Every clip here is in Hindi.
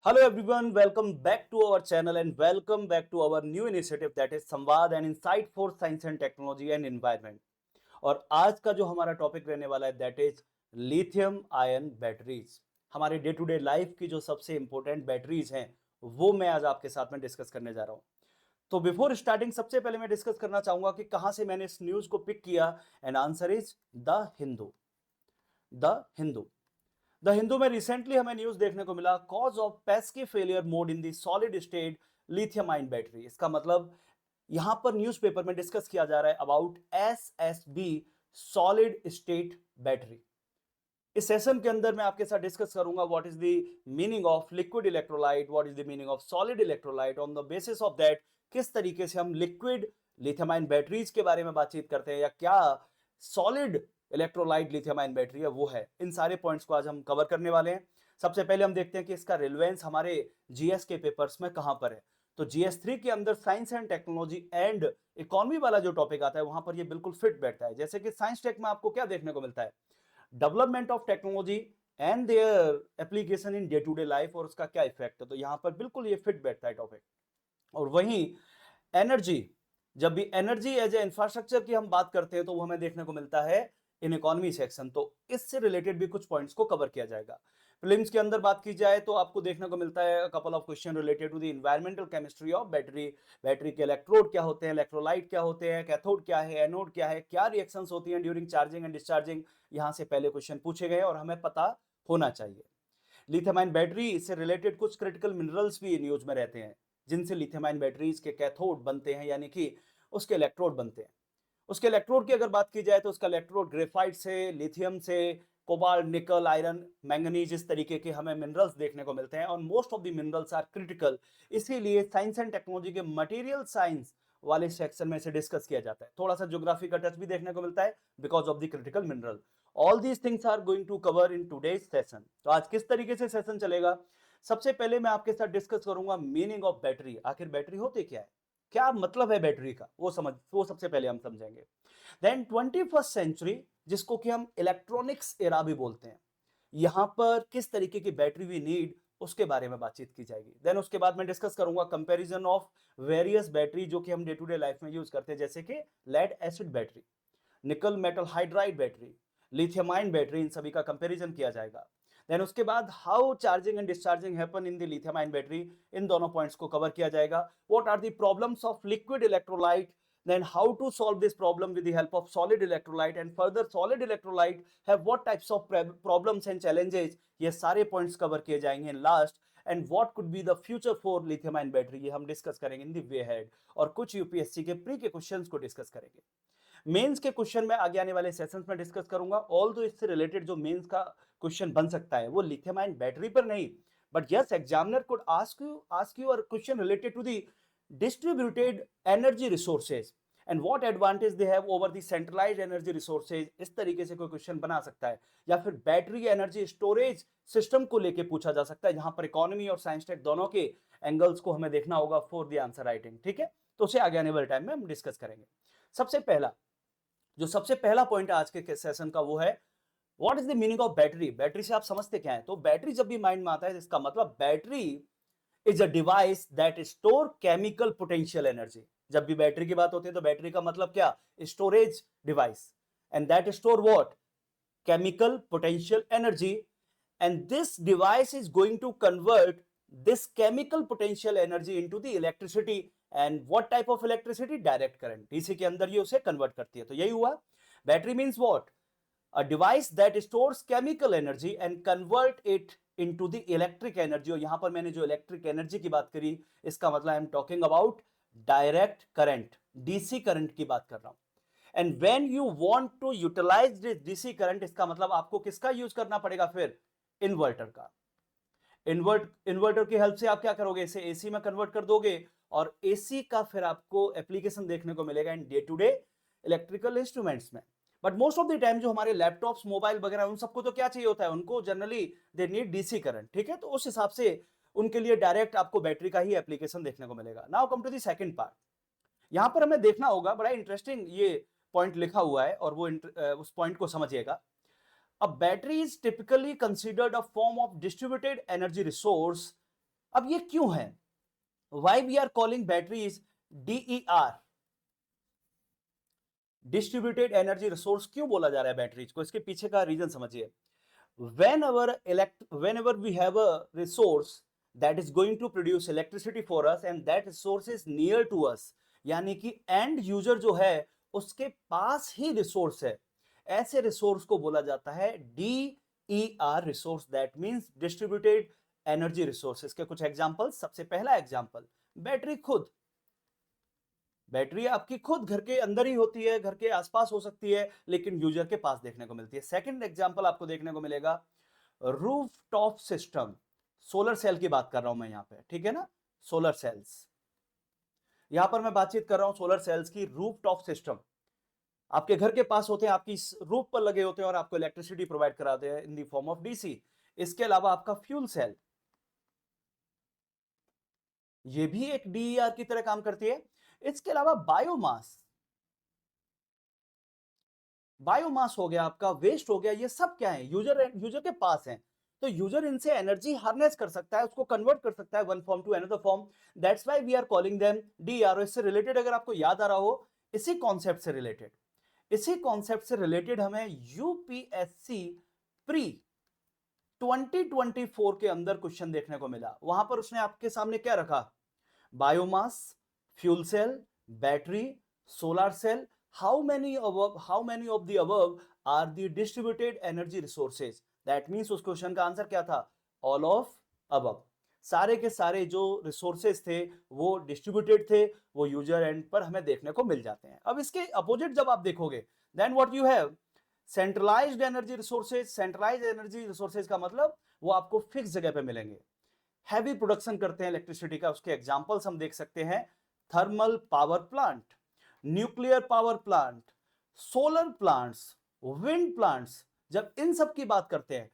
Hello everyone, welcome back to our channel and welcome back to our new initiative that is संवाद and insight for science and technology and environment. और आज का जो हमारा टॉपिक रहने वाला है that is lithium ion batteries. हमारे डे टू डे लाइफ की जो सबसे इंपॉर्टेंट बैटरीज हैं वो मैं आज आपके साथ में डिस्कस करने जा रहा हूँ। तो बिफोर स्टार्टिंग सबसे पहले मैं डिस्कस करना चाहूंगा कि कहां से मैंने इस न्यूज को पिक किया and answer is the Hindu. The Hindu the Hindu में रिसेंटली हमें न्यूज देखने को मिला cause of pesky failure mode in the solid state lithium ion battery. इसका मतलब यहां पर न्यूज़पेपर में डिस्कस किया जा रहा है about SSB solid state battery. इस सेशन के अंदर मैं आपके साथ डिस्कस करूंगा what is the meaning of liquid electrolyte, what is the meaning of solid electrolyte. On the basis of that किस तरीके से हम लिक्विड लिथियम आयन बैटरीज के बारे में बातचीत करते हैं या क्या solid electrolyte lithium ion battery है वो है। इन सारे पॉइंट्स को आज हम कवर करने वाले हैं। सबसे पहले हम देखते हैं कि इसका रिलेवेंस हमारे जीएस के पेपर्स में कहां पर है। तो जीएस 3 के अंदर science and technology and economy वाला जो टॉपिक आता है वहां पर ये बिल्कुल फिट बैठता है। जैसे कि साइंस टेक में आपको क्या देखने को मिलता है, development of technology and their application in day to day life और उसका क्या इफेक्ट है। तो यहां पर बिल्कुल ये फिट बैठता है टॉपिक। और वहीं एनर्जी, जब भी एनर्जी एज ए इंफ्रास्ट्रक्चर की हम बात करते हैं तो वो हमें देखने को मिलता है इन इकोनॉमी सेक्शन। तो इससे रिलेटेड भी कुछ पॉइंट्स को कवर किया जाएगा। प्रीलिम्स के अंदर बात की जाए तो आपको देखने को मिलता है couple of question related to the environmental chemistry of battery. Battery के इलेक्ट्रोड क्या होते हैं, इलेक्ट्रोलाइट क्या होते हैं, कैथोड क्या है, एनोड क्या है, क्या रिएक्शंस होती हैं ड्यूरिंग चार्जिंग एंड डिस्चार्जिंग। यहां से पहले क्वेश्चन पूछे गए और हमें पता होना चाहिए। लिथियम आयन बैटरी से रिलेटेड कुछ क्रिटिकल मिनरल्स भी न्यूज में रहते हैं जिनसे लिथियम आयन बैटरीज के कैथोड बनते हैं यानी कि उसके इलेक्ट्रोड बनते हैं। उसके इलेक्ट्रोड की अगर बात की जाए तो उसका इलेक्ट्रोड ग्रेफाइट से, लिथियम से, कोबाल्ट, निकल, आयरन, मैंगनीज, इस तरीके के हमें मिनरल्स देखने को मिलते हैं और most of the minerals are critical. इसीलिए साइंस एंड टेक्नोलॉजी के मटेरियल साइंस वाले सेक्शन में से डिस्कस किया जाता है। थोड़ा सा ज्योग्राफी का टच भी देखने को मिलता है because of the critical mineral. All these things are going to cover in today's session. तो आज किस तरीके से सेशन चलेगा, सबसे पहले मैं आपके साथ डिस्कस करूंगा मीनिंग ऑफ बैटरी। आखिर बैटरी होती क्या है, क्या मतलब है बैटरी का, वो सबसे पहले हम समझेंगे। देन 21st सेंचुरी, जिसको कि हम इलेक्ट्रॉनिक्स एरा भी बोलते हैं, यहां पर किस तरीके की बैटरी वी नीड उसके बारे में बातचीत की जाएगी। देन उसके बाद मैं डिस्कस करूंगा कंपैरिजन ऑफ वेरियस बैटरी जो कि हम डे टू डे लाइफ में यूज करते हैं, जैसे कि lead acid battery, nickel metal hydride battery, lithium ion battery, इन सभी का कंपैरिजन किया जाएगा। देन उसके बाद how charging and discharging happen in the lithium ion battery, इन दोनों पॉइंट्स को कवर किया जाएगा। What are the problems of liquid electrolyte, then how to solve this problem with the help of solid electrolyte, and further solid electrolyte have what types of problems and challenges, ये सारे पॉइंट्स कवर किए जाएंगे in last. And what could be the future for lithium ion battery, ये हम डिस्कस करेंगे इन द वे हेड। और कुछ यूपीएससी के प्री के क्वेश्चंस को डिस्कस करेंगे। मेंस के क्वेश्चन में आगे आने वाले सेशंस में डिस्कस करूंगा। ऑल दो इससे रिलेटेड जो मेंस का क्वेश्चन बन सकता है वो लिथियम आयन बैटरी पर नहीं, but yes examiner could ask you a question related to the distributed energy resources and what advantage they have over the centralised energy resources. इस तरीके से कोई क्वेश्चन बना सकता है। या फिर बैटरी एनर्जी स्टोरेज सिस्टम को लेके पूछा जा सकता है, जहां पर इकोनॉमी और साइंस टेक दोनों के एंगल्स को हमें देखना होगा फॉर द आंसर राइटिंग। ठीक है, तो उसे आगे आने वाले टाइम में हम डिस्कस करेंगे। सबसे पहला पॉइंट आज के सेशन का वो है what is the meaning of battery. Battery से आप समझते क्या है। तो बैटरी जब भी माइंड में आता है इसका मतलब battery is a device that store chemical potential energy. जब भी बैटरी की बात होती है तो बैटरी का मतलब क्या, storage device, and that store what, chemical potential energy, and this device is going to convert this chemical potential energy into the electricity, and what type of electricity, direct current, DC के अंदर ये उसे कन्वर्ट करती है। तो यही हुआ battery means what, a device that stores chemical energy and convert it into the electric energy। और यहां पर मैंने जो इलेक्ट्रिक एनर्जी की बात करी इसका मतलब I am talking about direct current, DC current की बात कर रहा हूं। And when you want to utilise this DC current, इसका मतलब आपको किसका यूज करना पड़ेगा, फिर इन्वर्टर का। इन्वर्टर की हेल्प से आप क्या करोगे, इसे एसी में कन्वर्ट कर दोगे और एसी का फिर आपको एप्लीकेशन देखने को मिलेगा in day to day electrical instruments में। But most of the time जो हमारे लैपटॉप्स, मोबाइल वगैरह, उन सबको तो क्या चाहिए होता है, उनको generally they need DC current. ठीक है, तो उस हिसाब से उनके लिए डायरेक्ट आपको बैटरी का ही एप्लीकेशन देखने को मिलेगा। Now come to the second part. यहां पर हमें देखना होगा, बड़ा इंटरेस्टिंग ये पॉइंट लिखा हुआ है और वो उस पॉइंट को समझिएगा। A battery is typically considered a form of distributed energy resource अब ये क्यों है? Why we are calling batteries DER, distributed energy resource क्यों बोला जा रहा है बैटरीज को? इसके पीछे का रीजन समझिए। Whenever we have a resource that is going to produce electricity for us and that resource is near to us, यानी कि एंड यूजर जो है उसके पास ही रिसोर्स है, ऐसे रिसोर्स को बोला जाता है DER resource, that means distributed energy resources के कुछ एग्जांपल्स। सबसे पहला एग्जांपल, बैटरी खुद। बैटरी आपकी खुद घर के अंदर ही होती है, घर के आसपास हो सकती है, लेकिन यूजर के पास देखने को मिलती है। सेकंड एग्जांपल आपको देखने को मिलेगा रूफटॉप सिस्टम। सोलर सेल की बात कर रहा हूं मैं यहां पे, ठीक है ना, सोलर सेल्स। यहां पर मैं बातचीत कर रहा हूं सोलर सेल्स की। रूफटॉप सिस्टम आपके घर के पास होते हैं, आपकी रूफ पर लगे होते हैं और आपको इलेक्ट्रिसिटी प्रोवाइड कराते हैं in the form of DC. इसके अलावा आपका फ्यूल सेल, ये भी एक DER की तरह काम करती है। इसके अलावा बायोमास, बायोमास हो गया आपका, वेस्ट हो गया, ये सब क्या है, यूजर के पास है। तो यूजर इनसे एनर्जी हार्नेस कर सकता है, उसको कन्वर्ट कर सकता है one form to another form. That's why we are calling them DER। इससे रिलेटेड अगर आपको याद आ रहा हो, इसी कॉन्सेप्ट से रिलेटेड, हमें यूपीएससी प्री 2024 के अंदर क्वेश्चन देखने को मिला। वहां पर उसने आपके सामने क्या रखा? Biomass, fuel cell, battery, solar cell, how many of the above are the distributed energy resources? That means उस क्वेश्चन का आंसर क्या था? All of above। सारे के सारे जो रिसोर्सेज थे वो डिस्ट्रीब्यूटेड थे, वो यूजर एंड पर हमें देखने को मिल जाते हैं। अब इसके अपोजिट जब आप देखोगे, then what you have? Centralised energy resources. Centralised energy resources का मतलब वो आपको फिक्स जगह पे मिलेंगे, हैवी प्रोडक्शन करते हैं इलेक्ट्रिसिटी का। उसके एग्जांपल्स हम देख सकते हैं, thermal power plant, nuclear power plant, solar plants, wind plants. जब इन सब की बात करते हैं,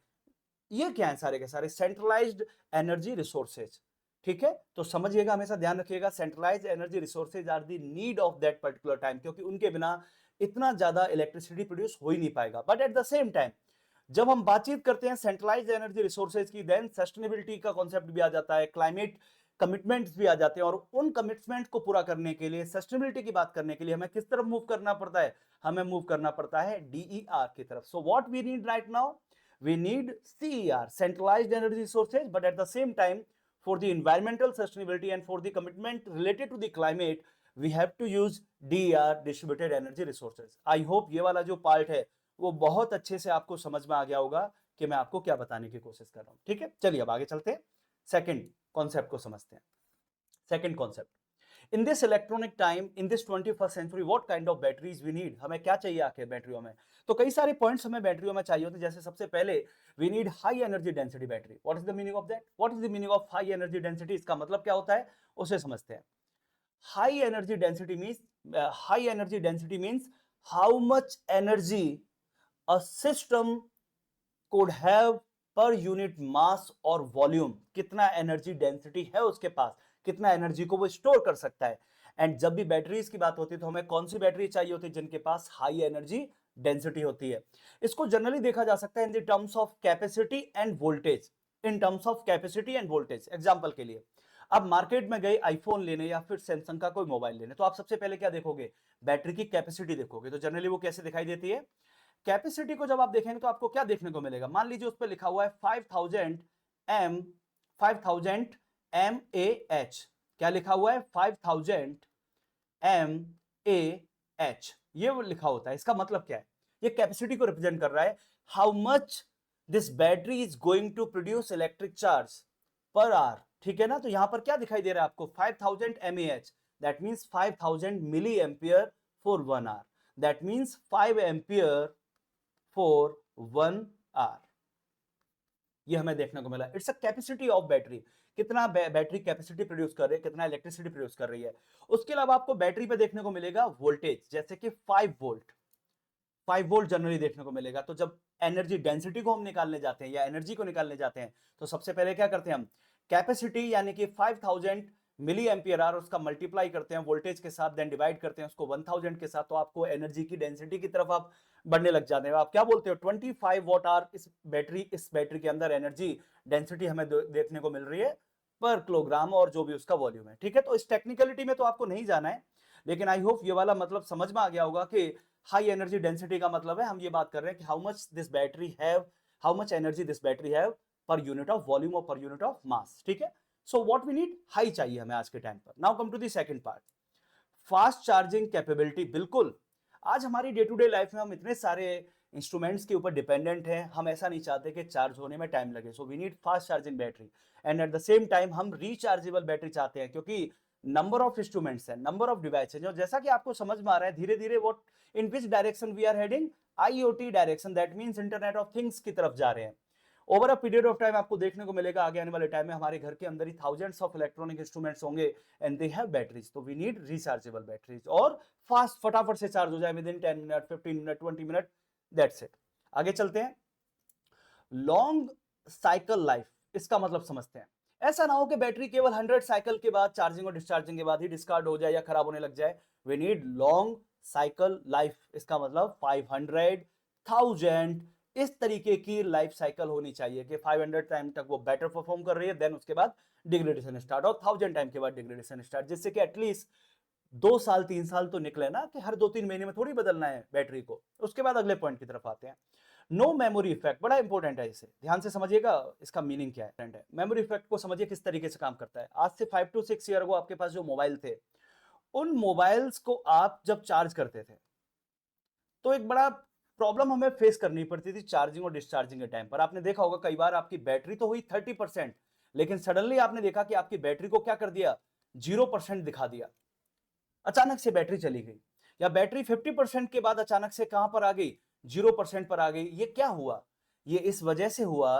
ये क्या है? सारे के सारे सेंट्रलाइज्ड एनर्जी रिसोर्सेज। ठीक है, तो समझिएगा, हमेशा ध्यान रखिएगा, centralised energy resources are the need of that particular time, क्योंकि उनके बिना इतना ज्यादा इलेक्ट्रिसिटी प्रोड्यूस हो ही नहीं पाएगा। But at the same time जब हम बातचीत करते हैं सेंट्रलाइज्ड एनर्जी रिसोर्सेज की, देन सस्टेनेबिलिटी का कॉन्सेप्ट भी आ जाता है, क्लाइमेट कमिटमेंट्स भी आ जाते हैं, और उन कमिटमेंट को पूरा करने के लिए, सस्टेनेबिलिटी की बात करने के लिए हमें किस तरफ मूव करना पड़ता है? हमें मूव करना पड़ता है DER की तरफ। So what we need right now? We need CER, centralized energy resources, but at the same time, for the environmental sustainability and for the commitment related to the climate, we have to use DER, distributed energy resources. I hope ये वाला जो पार्ट है वो बहुत अच्छे से आपको समझ में आ गया होगा कि मैं आपको क्या बताने की कोशिश कर रहा हूं। ठीक है, चलिए अब आगे चलते हैं, सेकंड कॉन्सेप्ट को समझते हैं। Second concept, in this electronic time, in this 21st century, what kind of batteries we need? हमें क्या चाहिए आखिर बैटरियों में? तो कई सारे पॉइंट्स हमें बैटरियों में चाहिए होते हैं। जैसे सबसे पहले we need high energy density battery. What is the meaning of that? What is the meaning of high energy density? इसका मतलब क्या होता है उसे समझते हैं। High energy density means how much energy a system could have per unit mass और वॉल्यूम, कितना एनर्जी डेंसिटी है उसके पास, कितना एनर्जी को वो स्टोर कर सकता है। एंड जब भी बैटरीज की बात होती है तो हमें कौन सी बैटरी चाहिए होती है? जिनके पास हाई एनर्जी डेंसिटी होती है। इसको जनरली देखा जा सकता है in the terms of capacity end voltage. In terms of capacity end voltage, example के लिए आप मार्केट में गए आईफोन लेने या फिर सैमसंग का कोई मोबाइल लेने, तो आप सबसे पहले क्या देखोगे? बैटरी की कैपेसिटी देखोगे। तो जनरली वो कैसे दिखाई देती है? कैपेसिटी को जब आप देखेंगे तो आपको क्या देखने को मिलेगा? मान लीजिए उस पर लिखा हुआ है 5000 mAh। क्या लिखा हुआ है? 5000 mAh, ये वो लिखा होता है। इसका मतलब क्या है? ये कैपेसिटी को रिप्रेजेंट कर रहा है, how much this battery is going to produce electric charge per hour. ठीक है ना, तो यहां पर क्या दिखाई दे रहा है आपको? 5000 mAh, that means 5000 milli ampere for 1 hour, that means 5 ampere for 1 hour. ये हमें देखने को मिला। It's a capacity of battery, कितना बैटरी कैपेसिटी प्रोड्यूस कर रही है, कितना इलेक्ट्रिसिटी प्रोड्यूस कर रही है। उसके अलावा आपको बैटरी पे देखने को मिलेगा वोल्टेज, जैसे कि 5 वोल्ट। 5 वोल्ट जनरली देखने को मिलेगा। तो जब एनर्जी डेंसिटी को हम निकालने जाते हैं या एनर्जी को निकालने जाते हैं, तो सबसे पहले क्या करते हैं हम? कैपेसिटी यानी कि 5000 मिली एम्पियर आवर, उसका मल्टीप्लाई करते हैं वोल्टेज के साथ, देन डिवाइड करते हैं उसको 1000 के साथ, तो आपको एनर्जी की डेंसिटी की तरफ आप बढ़ने लग जाते हैं। आप क्या बोलते हो? 25 वॉट आवर इस बैटरी के अंदर एनर्जी डेंसिटी हमें देखने को मिल रही है पर किलोग्राम और जो भी उसका वॉल्यूम है, ठीक है। तो इस टेक्निकलिटी में तो आपको नहीं जाना है, लेकिन आई होप ये वाला मतलब समझ में आ गया होगा कि हाई एनर्जी डेंसिटी का मतलब है हम ये बात कर रहे हैं कि how much energy this battery have per unit of volume और पर यूनिट ऑफ मास, ठीक है। So what we need, high चाहिए हमें आज के टाइम पर। Now come to the second part, fast charging capability. बिल्कुल, आज हमारी डे टू डे लाइफ में हम इतने सारे इंस्ट्रूमेंट्स के ऊपर डिपेंडेंट हैं, हम ऐसा नहीं चाहते कि चार्ज होने में टाइम लगे। So we need fast charging battery and at the same time हम रिचार्जेबल बैटरी चाहते हैं, क्योंकि नंबर ऑफ इंस्ट्रूमेंट्स है, नंबर ऑफ डिवाइस है, जो जैसा कि आपको समझ में आ रहा है धीरे धीरे वो in which direction we are heading, IOT direction, that means internet of things की तरफ जा रहे हैं। Over a period of time आपको देखने को मिलेगा आगे आने वाले टाइम में हमारे घर के अंदर ही थाउजेंड्स ऑफ इलेक्ट्रॉनिक इंस्ट्रूमेंट्स होंगे एंड दे हैव बैटरीज। तो वी नीड रिचार्जेबल बैटरीज और फास्ट, फटाफट से चार्ज हो जाए with in 10 minute, 15 minute, 20 minute, that's it. आगे चलते हैं, लॉन्ग साइकिल लाइफ, इसका मतलब समझते हैं। ऐसा ना हो कि बैटरी केवल 100 साइकिल के बाद, चार्जिंग और डिस्चार्जिंग के बाद ही डिस्कार्ड हो जाए या खराब होने लग जाए। We need long cycle life, इसका मतलब 500, 1000, इस तरीके की लाइफ साइकिल होनी चाहिए कि 500 टाइम तक वो बेटर परफॉर्म कर रही है, देन उसके बाद डिग्रेडेशन स्टार्ट, और 1000 टाइम के बाद डिग्रेडेशन स्टार्ट, जिससे कि एटलीस्ट 2 साल 3 साल तो निकले ना, कि हर 2-3 महीने में थोड़ी बदलना है बैटरी को। उसके बाद अगले पॉइंट की तरफ आते हैं, नो मेमोरी इफेक्ट। बड़ा इंपॉर्टेंट है, इसे ध्यान से समझिएगा, इसका मीनिंग क्या है। मेमोरी इफेक्ट को समझिए किस तरीके से काम करता है। आज से 5 to 6 ईयर को आपके पास जो मोबाइल थे, उन मोबाइल्स को आप जब चार्ज करते थे तो एक बड़ा प्रॉब्लम हमें फेस करनी पड़ती थी चार्जिंग और डिस्चार्जिंग के टाइम पर। आपने देखा होगा कई बार आपकी बैटरी तो हुई 30%, लेकिन सडनली आपने देखा कि आपकी बैटरी को क्या कर दिया, 0% दिखा दिया, अचानक से बैटरी चली गई। या बैटरी 50% के बाद अचानक से कहां पर आ गई, 0% पर आ गई। ये क्या हुआ, ये इस वजह से हुआ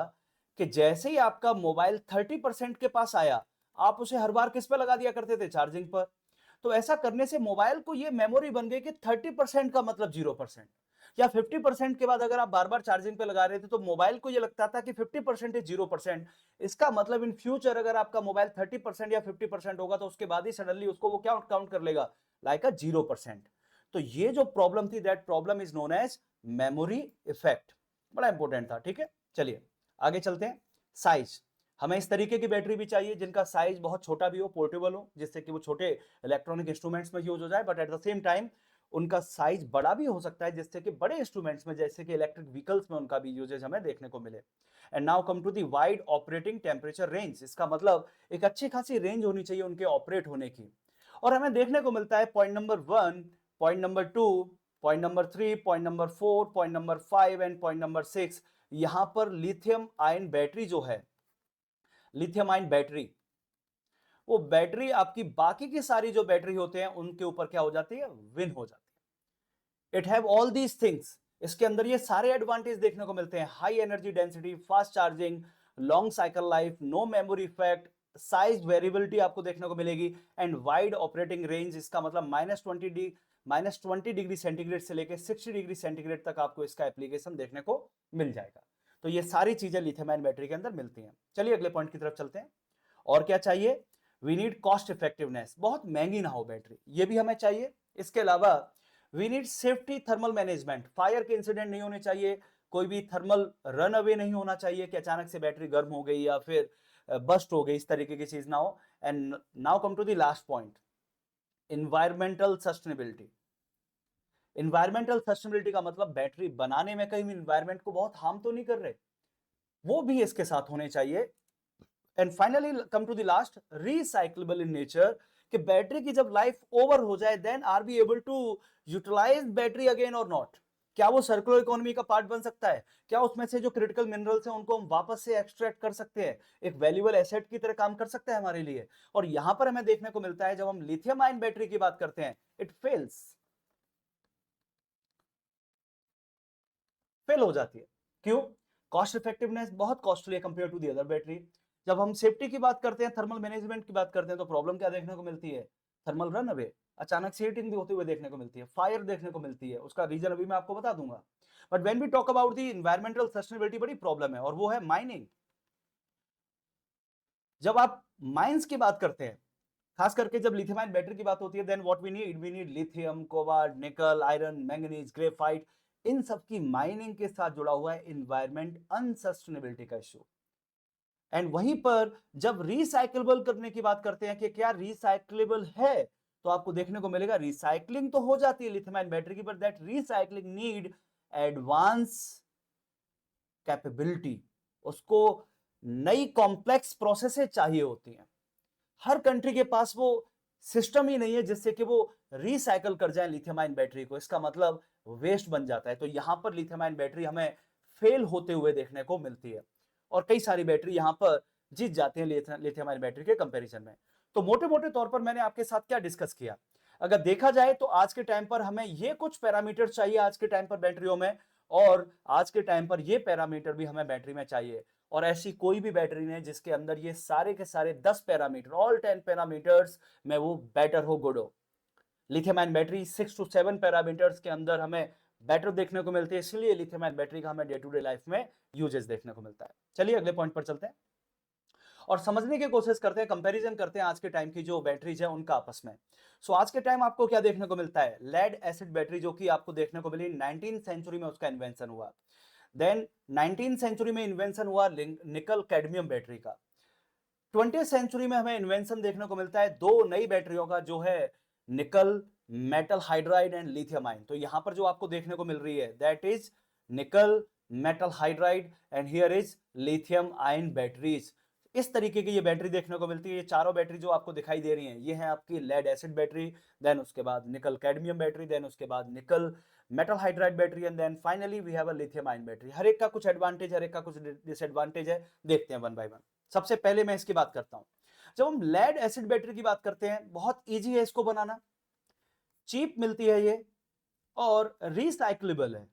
कि जैसे ही आपका मोबाइल 30% के पास आया, आप उसे हर बार किस पे लगा दिया करते थे, चार्जिंग पर। तो ऐसा करने से मोबाइल को ये मेमोरी बन गई कि 30% का मतलब 0%, या 50% के बाद अगर आप बार बार चार्जिंग पे लगा रहे थे तो मोबाइल को ये लगता था कि 50% इज 0%। इसका मतलब इन फ्यूचर अगर आपका मोबाइल 30% या 50% होगा तो उसके बाद ही सडनली उसको वो क्या काउंट कर लेगा, लाइक अ 0%। तो ये जो प्रॉब्लम थी, that problem is known as memory effect. बड़ा इंपॉर्टेंट था, ठीक है। चलिए आगे चलते हैं, साइज। हमें इस तरीके की बैटरी भी चाहिए जिनका साइज बहुत छोटा भी हो, पोर्टेबल हो, जिससे कि वो छोटे इलेक्ट्रॉनिक इंस्ट्रूमेंट्स में यूज हो जाए, but at the same time उनका साइज बड़ा भी हो सकता है, जिससे कि बड़े इंस्ट्रूमेंट्स में, जैसे कि इलेक्ट्रिक व्हीकल्स में, उनका भी यूजेज हमें देखने को मिले। And now come to the wide operating temperature range. इसका मतलब एक अच्छी खासी रेंज होनी चाहिए उनके ऑपरेट होने की। और हमें देखने को मिलता है point number 1, point number 2, point number 3, point number 4, point number 5 and point number 6। यहां पर लिथियम आयन बैटरी जो है, लिथियम आयन बैटरी, वो बैटरी आपकी बाकी की सारी जो बैटरी होते हैं उनके ऊपर क्या हो जाती है, विन हो जाती है। It have all these things, इसके अंदर ये सारे एडवांटेज देखने को मिलते हैं, high energy density, fast charging, long cycle life, no memory effect, size variability आपको देखने को मिलेगी, एंड वाइड ऑपरेटिंग रेंज। इसका मतलब -20 डिग्री सेंटीग्रेड से लेकर 60 डिग्री सेंटीग्रेड तक आपको इसका एप्लीकेशन देखने को मिल जाएगा। तो ये सारी चीजें लिथियम आयन बैटरी के अंदर मिलती हैं। चलिए अगले पॉइंट की तरफ चलते हैं, और क्या चाहिए, वी नीड कॉस्ट इफेक्टिवनेस, बहुत महंगी ना हो बैटरी, ये भी हमें चाहिए। इसके अलावा we need safety thermal management, fire के इंसिडेंट नहीं होने चाहिए, कोई भी थर्मल रन अवे नहीं होना चाहिए कि अचानक से बैटरी गर्म हो गई या फिर बस्ट हो गई, इस तरीके की चीज ना हो। And now come to the last point, environmental sustainability. Environmental sustainability का मतलब बैटरी बनाने में कहीं इन्वायरमेंट को बहुत हार्म तो नहीं कर रहे, वो भी इसके साथ होने चाहिए। And finally come to the last, recyclable in nature, कि बैटरी की जब लाइफ ओवर हो जाए then are be able to utilise battery again और नॉट। क्या वो सर्कुलर इकोनॉमी का पार्ट बन सकता है, क्या उसमें से जो क्रिटिकल मिनरल्स हैं उनको हम वापस से एक्सट्रैक्ट कर सकते हैं, एक वैल्यूएबल एसेट की तरह काम कर सकता है हमारे लिए। और यहां पर हमें देखने को मिलता है जब हम लिथियम आयन बैटरी की बात करते हैं, इट फेल हो जाती है। क्यों, कॉस्ट इफेक्टिवनेस बहुत कॉस्टली है compare to the other battery. जब हम सेफ्टी की बात करते हैं, थर्मल मैनेजमेंट की बात करते हैं, तो प्रॉब्लम क्या देखने को मिलती है, थर्मल रन अवे, अचानक से हीटिंग भी होते हुए देखने को मिलती है, फायर देखने को मिलती है। उसका रीजन अभी मैं आपको बता दूंगा। But when we talk about the environmental sustainability, बड़ी प्रॉब्लम है, और वो है माइनिंग। जब आप माइंस की बात करते हैं, खास करके जब लिथियम आयन बैटरी की बात होती है, then what we need lithium, cobalt, nickel, iron, manganese, graphite. इन सब की माइनिंग के साथ जुड़ा हुआ है इन्वायरमेंट अनसस्टेनेबिलिटी का इश्यू। एंड वहीं पर जब रिसाइक्लेबल करने की बात करते हैं कि क्या रिसाइक्लेबल है, तो आपको देखने को मिलेगा रिसाइकलिंग तो हो जाती है लिथियम आयन बैटरी की, but that recycling need advance capability, उसको नई कॉम्प्लेक्स प्रोसेसेस चाहिए होती हैं। हर कंट्री के पास वो सिस्टम ही नहीं है जिससे कि वो रिसाइकल कर जाए लिथियम आयन बैटरी को, इसका मतलब वेस्ट बन जाता है। तो यहां पर लिथियम आयन बैटरी हमें फेल होते हुए देखने को मिलती है और कई सारी बैटरी यहां पर जीत जाती हैं लिथियम आयन बैटरी के कंपैरिजन में। तो मोटे मोटे तौर पर मैंने आपके साथ क्या डिस्कस किया, अगर देखा जाए तो आज के टाइम पर हमें ये कुछ पैरामीटर चाहिए आज के टाइम पर बैटरियों में, और आज के टाइम पर ये पैरामीटर भी हमें बैटरी में चाहिए। और ऐसी कोई भी बैटरी नहीं जिसके अंदर ये सारे के सारे 10 पैरामीटर, ऑल 10 पैरामीटर्स में वो बेटर हो, गुड हो। Lithium ion battery 6 to 7 parameters के अंदर हमें बेटर देखने को मिलती है, इसलिए लिथियम आयन बैटरी का हमें डे टू डे लाइफ में यूजेस देखने को मिलता है। चलिए अगले पॉइंट पर चलते हैं और समझने की कोशिश करते हैं, कंपैरिजन करते हैं आज के टाइम की जो बैटरीज है उनका आपस में। सो आज के टाइम आपको क्या देखने को मिलता है, लेड एसिड बैटरी जो कि आपको देखने को मिली 19th सेंचुरी में, उसका इन्वेंशन हुआ। देन 19th सेंचुरी में इन्वेंशन हुआ निकल कैडमियम बैटरी का। 20th सेंचुरी में हमें इन्वेंशन देखने को मिलता है दो नई बैटरियों का, जो है निकल metal hydride and lithium ion. तो यहां पर जो आपको देखने को मिल रही है दैट इज निकल metal hydride and here is lithium ion batteries. इस तरीके की ये बैटरी देखने को मिलती है। ये चारों बैटरी जो आपको दिखाई दे रही हैं ये है आपकी लेड एसिड बैटरी, देन उसके बाद निकल कैडमियम बैटरी, देन उसके बाद nickel metal hydride battery and then finally we have a lithium ion battery. हर एक का कुछ एडवांटेज, हर एक का कुछ डिसएडवांटेज है, देखते हैं वन बाय वन। सबसे पहले मैं इसकी बात करता हूं, जब हम लेड एसिड बैटरी की बात करते हैं बहुत इजी है इसको बनाना, चीप मिलती है ये और रिसाइक्लेबल है।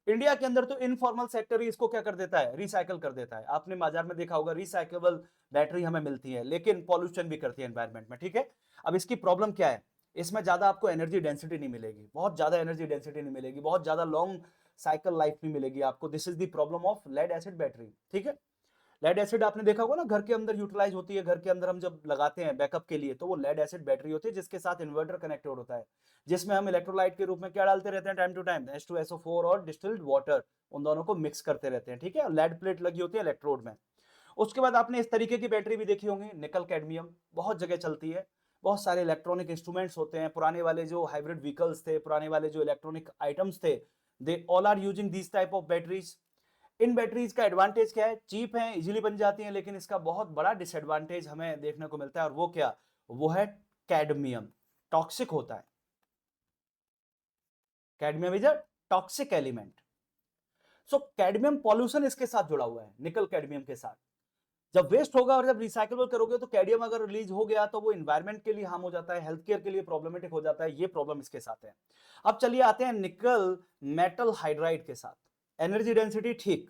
इंडिया के अंदर तो इनफॉर्मल सेक्टर ही इसको क्या कर देता है, रिसाइकल कर देता है। आपने बाजार में देखा होगा रिसाइकेबल बैटरी हमें मिलती है, लेकिन पॉल्यूशन भी करती है एनवायरमेंट में, ठीक है। अब इसकी प्रॉब्लम क्या है, इसमें ज्यादा आपको एनर्जी डेंसिटी नहीं मिलेगी, बहुत ज्यादा एनर्जी डेंसिटी नहीं मिलेगी, बहुत ज्यादा लॉन्ग साइकिल लाइफ नहीं मिलेगी आपको। This is the problem of lead acid battery, ठीक है। लेड एसिड आपने देखा होगा ना, घर के अंदर यूटिलाइज होती है, घर के अंदर हम जब लगाते हैं बैकअप के लिए, तो वो लेड एसिड बैटरी होती है जिसके साथ इन्वर्टर कनेक्टेड होता है, जिसमें हम इलेक्ट्रोलाइट के रूप में क्या डालते रहते हैं टाइम टू टाइम, H2SO4 और डिस्टिल्ड वाटर, उन दोनों को मिक्स करते रहते हैं, ठीक है। लेड प्लेट लगी होती है इलेक्ट्रोड में। उसके बाद आपने इस तरीके की बैटरी भी देखी होंगी, निकल कैडमियम, बहुत जगह चलती है। बहुत सारे इलेक्ट्रॉनिक इंस्ट्रूमेंट्स होते हैं, पुराने वाले जो हाइब्रिड व्हीकल्स थे, पुराने वाले जो इलेक्ट्रॉनिक आइटम्स थे, they all are using this type of batteries. इन बैटरीज का एडवांटेज क्या है, चीप है, इजीली बन जाती हैं, लेकिन इसका बहुत बड़ा डिसएडवांटेज हमें देखने को मिलता है, और वो क्या, वो है कैडमियम, टॉक्सिक होता है। Cadmium is a toxic element. So cadmium pollution इसके साथ जुड़ा हुआ है, निकल कैडमियम के साथ। जब वेस्ट होगा और जब रिसाइकेबल करोगे तो कैडमियम अगर रिलीज हो गया तो वो इन्वायरमेंट के लिए हार्म हो जाता है, हेल्थ केयर के लिए प्रॉब्लमेटिक हो जाता है, ये प्रॉब्लम इसके साथ है। अब चलिए आते हैं निकल मेटल हाइड्राइड के साथ। एनर्जी डेंसिटी ठीक,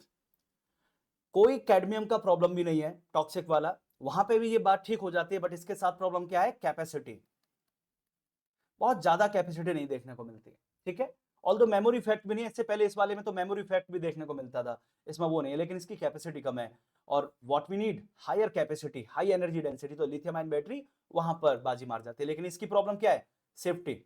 कोई कैडमियम का प्रॉब्लम भी नहीं है टॉक्सिक वाला, वहां पे भी ये बात ठीक हो जाती है, बट इसके साथ प्रॉब्लम क्या है, कैपेसिटी, बहुत ज्यादा कैपेसिटी नहीं देखने को मिलती है, ठीक है। ऑल्दो मेमोरी इफेक्ट भी नहीं है, इससे पहले इस वाले में तो मेमोरी इफेक्ट भी देखने को मिलता था, इसमें वो नहीं है, लेकिन इसकी कैपेसिटी कम है। और what we need, higher capacity, high energy density, तो लिथियम आयन बैटरी वहां पर बाजी मार जाती है। लेकिन इसकी प्रॉब्लम क्या है, सेफ्टी,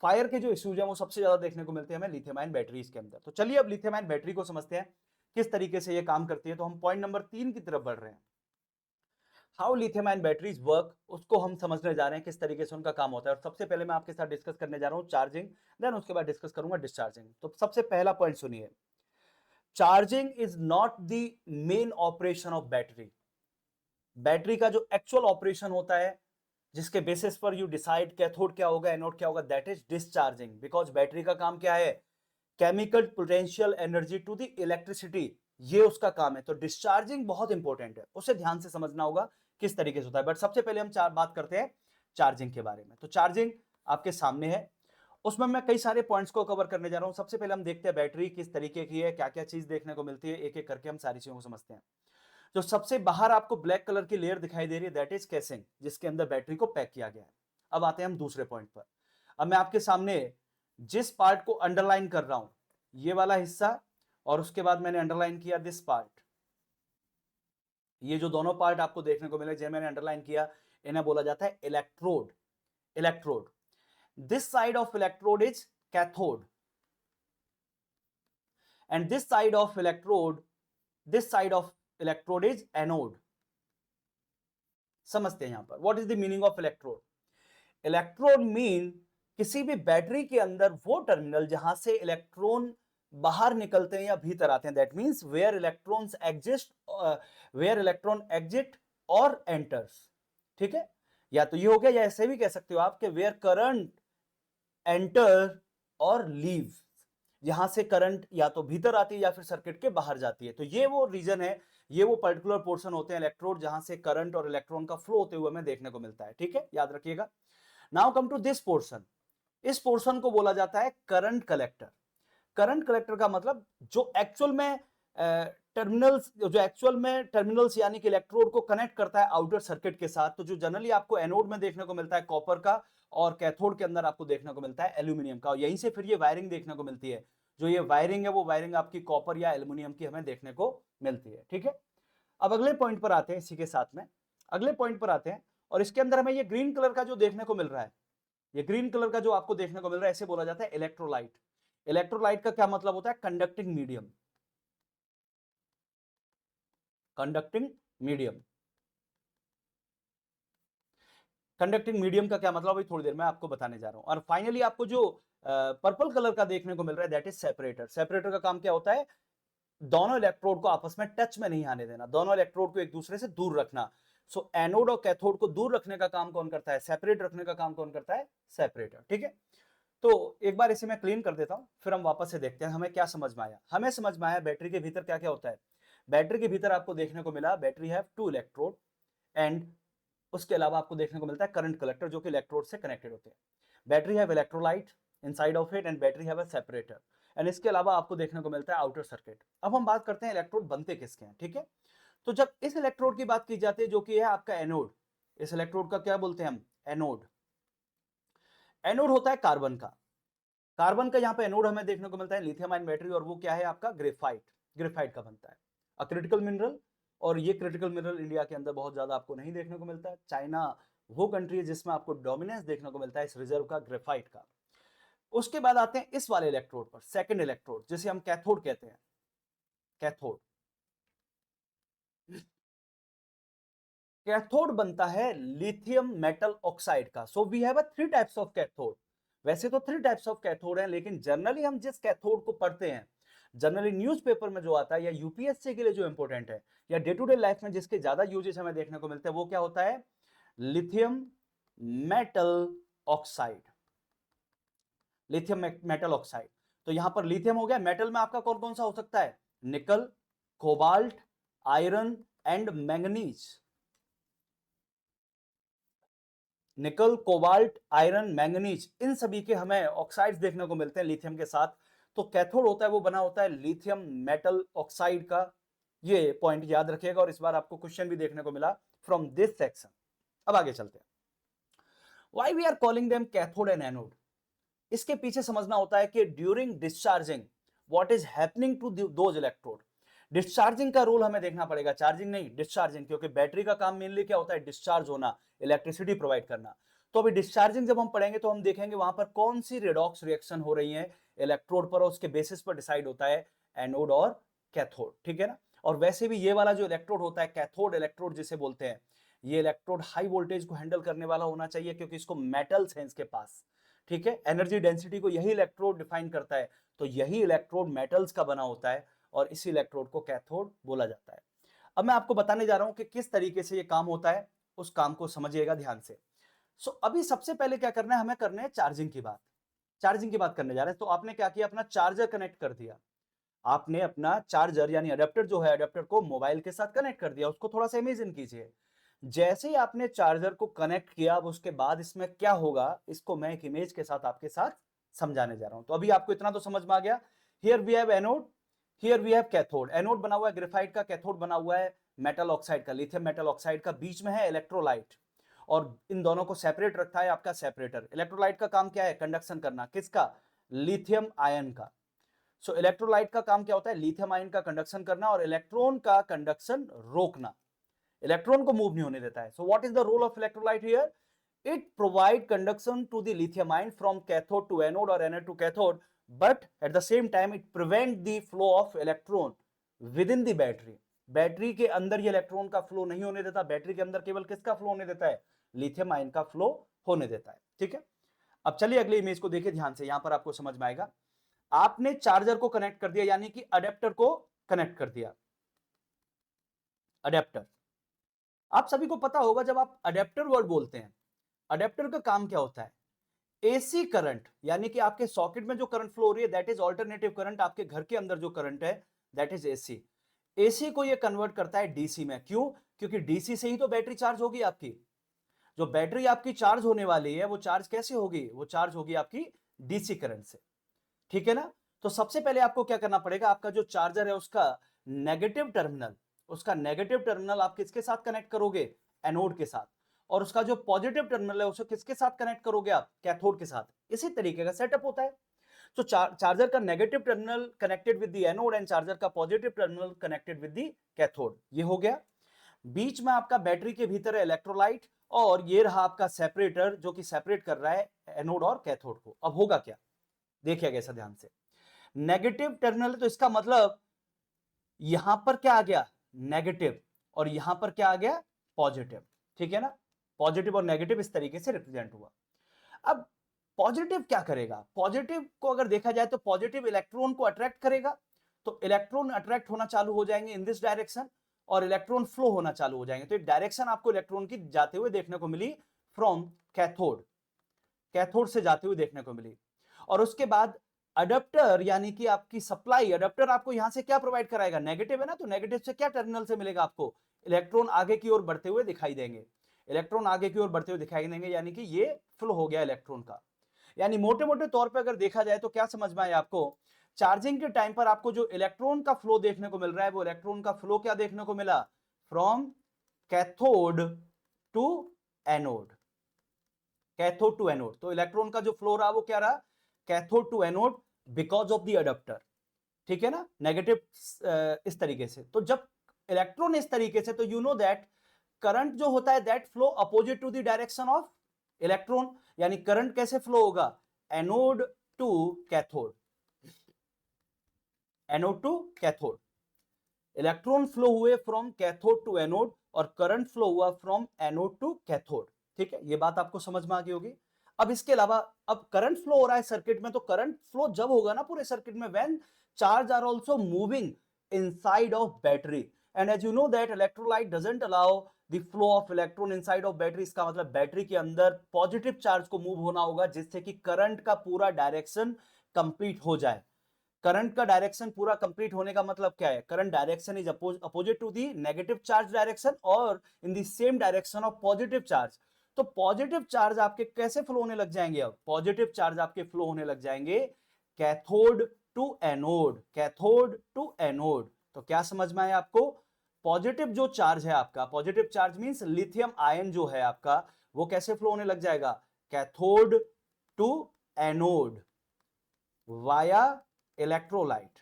फायर के जो इश्यूज हैं वो सबसे ज्यादा देखने को मिलते हैं हमें लिथियम आयन बैटरीज के अंदर। तो चलिए अब लिथियम आयन बैटरी को समझते हैं किस तरीके से ये काम करती है। तो हम पॉइंट नंबर 3 की तरफ बढ़ रहे हैं, how lithium ion batteries work, उसको हम समझने जा रहे हैं, किस तरीके से उनका काम होता है। और सबसे पहले मैं आपके साथ डिस्कस करने जा रहा हूं चार्जिंग, देन उसके बाद डिस्कस करूंगा डिस्चार्जिंग। तो सबसे पहला पॉइंट सुनिए, charging is not the main operation of battery. Battery का जो एक्चुअल ऑपरेशन होता है, जिसके बेसिस पर यू डिसाइड कैथोड क्या होगा, एनोड क्या होगा, that is discharging. Because battery का काम क्या है, chemical potential energy to the electricity, ये उसका काम है। तो डिस्चार्जिंग बहुत इंपॉर्टेंट है, उसे ध्यान से समझना होगा किस तरीके से होता है। बट सबसे पहले हम बात करते हैं चार्जिंग के बारे में। तो चार्जिंग आपके सामने है, उसमें मैं कई सारे पॉइंट्स को कवर करने जा रहा हूं। सबसे पहले हम देखते हैं बैटरी किस तरीके की है, क्या क्या चीज देखने को मिलती है, एक एक करके हम सारी चीजों को समझते हैं। जो सबसे बाहर आपको ब्लैक कलर की लेयर दिखाई दे रही है दैट इज केसिंग, जिसके अंदर बैटरी को पैक किया गया है। अब आते हैं हम दूसरे पॉइंट पर। अब मैं आपके सामने जिस पार्ट को अंडरलाइन कर रहा हूं, ये वाला हिस्सा, और उसके बाद मैंने अंडरलाइन किया दिस पार्ट, ये जो दोनों पार्ट आपको देखने को मिले, जैसे मैंने अंडरलाइन किया, इन्हें बोला जाता है electrode. Electrode, this side of electrode is cathode and this side of electrode is anode. समझते हैं यहां पर what is the meaning of electrode. Electrode mean किसी भी बैटरी के अंदर वो टर्मिनल जहां से इलेक्ट्रॉन बाहर निकलते हैं या भीतर आते हैं. That means where electron exit और एंटर्स. ठीक है, या तो ये हो गया, या ऐसे भी कह सकते हो आप कि वेयर करंट एंटर और लीव, यहां से करंट या तो भीतर आती है या फिर सर्किट के बाहर जाती है. तो ये वो रीजन है, ये वो पर्टिकुलर पोर्शन होते हैं इलेक्ट्रोड जहां से करंट और इलेक्ट्रॉन का फ्लो होते हुए हमें देखने को मिलता है. ठीक है, याद रखिएगा. Now come to this portion. इस पोर्शन को बोला जाता है करंट कलेक्टर. करंट कलेक्टर का मतलब जो एक्चुअल में टर्मिनल्स यानी कि इलेक्ट्रोड को कनेक्ट करता है आउटर सर्किट के साथ. तो जो जनरली आपको एनोड में देखने को मिलता है कॉपर का, और कैथोड के अंदर आपको देखने को मिलता है एल्यूमिनियम का. और यहीं से फिर ये वायरिंग देखने को मिलती है. जो ये वायरिंग है वो वायरिंग आपकी कॉपर या एल्यूमिनियम की हमें देखने को मिलती है. ठीक है, अब अगले पॉइंट पर आते हैं. इसी के साथ में अगले पॉइंट पर आते हैं, और इसके अंदर हमें ये ग्रीन कलर का जो देखने को मिल रहा है, ये ग्रीन कलर का जो आपको देखने को मिल रहा है, इसे बोला जाता है इलेक्ट्रोलाइट. इलेक्ट्रोलाइट का क्या मतलब होता है? Conducting medium. Conducting medium. Conducting medium का क्या मतलब अभी थोड़ी देर में आपको बताने जा रहा हूं. और फाइनली आपको जो पर्पल कलर का देखने को मिल रहा है दैट इज सेपरेटर. सेपरेटर का काम क्या होता है? दोनों इलेक्ट्रोड को आपस में टच में नहीं आने देना, दोनों इलेक्ट्रोड को एक दूसरे से दूर रखना. सो एनोड और कैथोड को दूर रखने का काम कौन करता है? सेपरेट रखने का काम कौन करता है? सेपरेटर. ठीक है, तो एक बार इसे मैं क्लीन कर देता हूं, फिर हम वापस से देखते हैं हमें क्या समझ में आया. हमें समझ में आया बैटरी के भीतर क्या क्या होता है. बैटरी के भीतर आपको देखने को मिला बैटरी हैव 2 इलेक्ट्रोड, एंड उसके अलावा आपको देखने को मिलता है करंट कलेक्टर जो कि इलेक्ट्रोड से कनेक्टेड होते हैं. Battery have electrolyte inside of it, and battery have a separator, and इसके अलावा आपको देखने को मिलता है आउटर सर्किट. अब हम बात करते हैं इलेक्ट्रोड बनते किसके हैं. ठीक है, तो जब इस इलेक्ट्रोड की बात की जाती है जो कि है आपका एनोड, इस इलेक्ट्रोड का क्या बोलते हैं हम? एनोड. एनोड होता है कार्बन का. कार्बन का यहां पे एनोड हमें देखने को मिलता है लिथियम आयन बैटरी, और वो क्या है आपका? ग्रेफाइट. ग्रेफाइट का बनता है अ क्रिटिकल मिनरल. और ये क्रिटिकल मिनरल इंडिया के अंदर बहुत ज्यादा आपको नहीं देखने को मिलता है. चाइना वो कंट्री है जिसमें आपको डोमिनेंस देखने को मिलता है इस रिजर्व का, ग्रेफाइट का. उसके बाद आते हैं इस वाले इलेक्ट्रोड पर, सेकंड इलेक्ट्रोड जिसे हम कैथोड कहते हैं. कैथोड. कैथोड बनता है लिथियम मेटल ऑक्साइड का. So we have 3 types of cathode. वैसे तो 3 टाइप्स ऑफ कैथोड हैं, लेकिन जनरली हम जिस कैथोड को पढ़ते हैं, जनरली न्यूज़पेपर में जो आता है या यूपीएससी के लिए जो इंपॉर्टेंट है, या डे टू डे लाइफ में जिसके ज्यादा यूजेस हमें देखने को मिलते हैं, वो क्या होता है? Lithium metal oxide. Lithium metal oxide. तो यहां पर लिथियम हो गया. मेटल में आपका कौन कौन सा हो सकता है? निकल, कोबाल्ट, आयरन एंड मैंगनीज. निकल, कोबाल्ट, आयरन, मैंगनीज, इन सभी के हमें ऑक्साइड्स देखने को मिलते हैं लिथियम के साथ. तो कैथोड होता है वो बना होता है लिथियम मेटल ऑक्साइड का. ये पॉइंट याद रखिएगा, और इस बार आपको क्वेश्चन भी देखने को मिला फ्रॉम दिस सेक्शन. अब आगे चलते हैं. Why we are calling them cathode and anode. इसके पीछे समझना होता है कि during discharging what is happening to those electrode. Discharging का रोल हमें देखना पड़ेगा, चार्जिंग नहीं, डिस्चार्जिंग. क्योंकि बैटरी का काम मेनली क्या होता है? डिस्चार्ज होना, इलेक्ट्रिसिटी प्रोवाइड करना. तो अभी डिस्चार्जिंग जब हम पढ़ेंगे तो हम देखेंगे वहां पर कौन सी रेडॉक्स रिएक्शन हो रही है इलेक्ट्रोड पर, और उसके बेसिस पर डिसाइड होता है एनोड और कैथोड. ठीक है ना. और वैसे भी ये वाला जो इलेक्ट्रोड होता है, कैथोड इलेक्ट्रोड जिसे बोलते हैं, ये इलेक्ट्रोड हाई वोल्टेज को हैंडल करने वाला होना चाहिए, क्योंकि इसको मेटल्स हैं इसके पास. ठीक है, एनर्जी डेंसिटी को यही इलेक्ट्रोड डिफाइन करता है. तो यही इलेक्ट्रोड मेटल्स का बना होता है, और इसी इलेक्ट्रोड को कैथोड बोला जाता है. अब मैं आपको बताने जा रहा हूं कि किस तरीके से ये काम होता है, उस काम को समझिएगा ध्यान से. सो अभी सबसे पहले क्या करना है, हमें करना है चार्जिंग की बात. चार्जिंग की बात करने जा रहे हैं. तो आपने क्या किया? अपना चार्जर कनेक्ट कर दिया. आपने अपना चार्जर यानी अडेप्टर जो है, अडेप्टर को मोबाइल के साथ कनेक्ट कर दिया. उसको थोड़ा सा इमेजिन कीजिए. जैसे ही आपने चार्जर को कनेक्ट किया, अब उसके बाद इसमें क्या होगा, इसको मैं एक इमेज के साथ आपके साथ समझाने जा रहा हूं. तो अभी आपको इतना तो समझ में आ गया. Here we have anode, here we have cathode. Anode बना हुआ है ग्रेफाइट का, कैथोड बना हुआ है मेटल ऑक्साइड का, लिथियम मेटल ऑक्साइड का. बीच में है इलेक्ट्रोलाइट, और इन दोनों को सेपरेट रखता है आपका सेपरेटर. इलेक्ट्रोलाइट का काम क्या है? कंडक्शन करना. किसका? लिथियम आयन का. सो इलेक्ट्रोलाइट का काम क्या होता है? लिथियम आयन का कंडक्शन करना, और इलेक्ट्रॉन का कंडक्शन रोकना. इलेक्ट्रॉन को मूव नहीं होने देता है. So what is the role of electrolyte here? It provide conduction to the lithium ion from cathode to anode or anode to cathode but at the same time it prevent the flow of electron within the battery. Battery के अंदर ये इलेक्ट्रॉन का फ्लो नहीं होने देता, बैटरी के अंदर केवल किसका फ्लो होने देता है, लिथियम आयन का फ्लो होने देता है। ठीक है, अब चलिए अगले इमेज को देखिए ध्यान से, यहां पर आपको समझ में आएगा। आपने चार्जर को कनेक्ट कर दिया, यानी कि अडेप्टर को कनेक्ट कर दिया। अडेप्टर, आप सभी को पता होगा जब आप अडेप्टर वर्ड बोलते हैं, अडेप्टर का काम क्या होता है, एसी करंट, यानी कि आपके सॉकेट में जो करंट फ्लो हो रही है दैट इज ऑल्टरनेटिव करंट, आपके घर के अंदर जो करंट है दैट इज एसी। एसी को ये कन्वर्ट करता है डीसी में। क्यों? क्योंकि डीसी से ही तो बैटरी चार्ज होगी आपकी। जो बैटरी आपकी चार्ज होने वाली है वो चार्ज कैसे होगी, वो चार्ज होगी आपकी डीसी करंट से। ठीक है ना? तो सबसे पहले आपको क्या करना पड़ेगा, आपका जो चार्जर है उसका नेगेटिव टर्मिनल, उसका नेगेटिव टर्मिनल आप किसके साथ कनेक्ट करोगे, एनोड के साथ, और उसका जो पॉजिटिव टर्मिनल है उसे किसके साथ कनेक्ट करोगे आप, कैथोड के साथ। इसी तरीके का सेटअप होता है। तो चार्जर का negative terminal connected with the anode and charger का positive terminal connected with the cathode, ये हो गया। बीच में आपका बैटरी के भीतर है इलेक्ट्रोलाइट, और ये रहा आपका सेपरेटर जो कि सेपरेट कर रहा है एनोड और कैथोड को। अब होगा क्या, देखिएगा ऐसा ध्यान से। नेगेटिव टर्मिनल, तो इसका मतलब यहां पर क्या आ गया, नेगेटिव, और यहां पर क्या आ गया, पॉजिटिव। ठीक है ना, पॉजिटिव और नेगेटिव इस तरीके से रिप्रेजेंट हुआ। अब पॉजिटिव क्या करेगा, पॉजिटिव को अगर देखा जाए तो पॉजिटिव इलेक्ट्रॉन को अट्रैक्ट करेगा, तो इलेक्ट्रॉन अट्रैक्ट होना चालू हो जाएंगे इन दिस डायरेक्शन, और इलेक्ट्रॉन फ्लो होना चालू हो जाएंगे। तो एक डायरेक्शन आपको इलेक्ट्रॉन की जाते हुए देखने को मिली फ्रॉम कैथोड, कैथोड से जाते हुए देखने को मिली। और उसके बाद अडेप्टर, यानी कि आपकी सप्लाई, अडेप्टर आपको यहां से क्या प्रोवाइड कराएगा, नेगेटिव है ना, तो नेगेटिव से क्या टर्मिनल से मिलेगा आपको, इलेक्ट्रॉन आगे की ओर बढ़ते हुए दिखाई देंगे, इलेक्ट्रॉन आगे की ओर बढ़ते हुए दिखाई देंगे, यानी कि ये फ्लो हो गया इलेक्ट्रॉन का। यानी मोटे मोटे तौर पे अगर देखा जाए तो क्या समझ में आया आपको, चार्जिंग के टाइम पर आपको जो इलेक्ट्रॉन का फ्लो देखने को मिल रहा है वो इलेक्ट्रॉन का फ्लो क्या देखने को मिला, from cathode to anode, cathode to anode. तो इलेक्ट्रॉन का जो फ्लो रहा वो क्या रहा, cathode to anode, because of the adapter. ठीक है ना, नेगेटिव इस तरीके से। तो जब इलेक्ट्रॉन इस तरीके से, तो यू नो दैट करंट जो होता है that flow opposite to the direction of electron. यानी करंट कैसे फ्लो होगा, anode to cathode, anode to cathode. Electron flow हुए फ्रॉम कैथोड टू एनोड, और करंट फ्लो हुआ फ्रॉम एनोड टू कैथोड। ठीक है, ये बात आपको समझ में आ गई होगी। अब इसके अलावा, अब करंट फ्लो हो रहा है सर्किट में, तो करंट फ्लो जब होगा ना पूरे सर्किट में, when charge are also moving inside of battery, and as you know that electrolyte doesn't allow the flow of electron inside of battery. इसका मतलब बैटरी के अंदर पॉजिटिव चार्ज को मूव होना होगा जिससे कि करंट का पूरा डायरेक्शन कंप्लीट हो जाए। करंट का डायरेक्शन पूरा कंप्लीट होने का मतलब क्या है, current direction is opposite to the negative charge direction और in the same direction of positive charge. तो पॉजिटिव चार्ज आपके कैसे फ्लो होने लग जाएंगे, अब पॉजिटिव चार्ज आपके फ्लो होने लग जाएंगे cathode to anode, cathode to anode. तो क्या समझ में आया आपको, पॉजिटिव जो चार्ज है आपका, positive charge means lithium ion जो है आपका, वो कैसे फ्लो होने लग जाएगा, cathode to anode via electrolyte,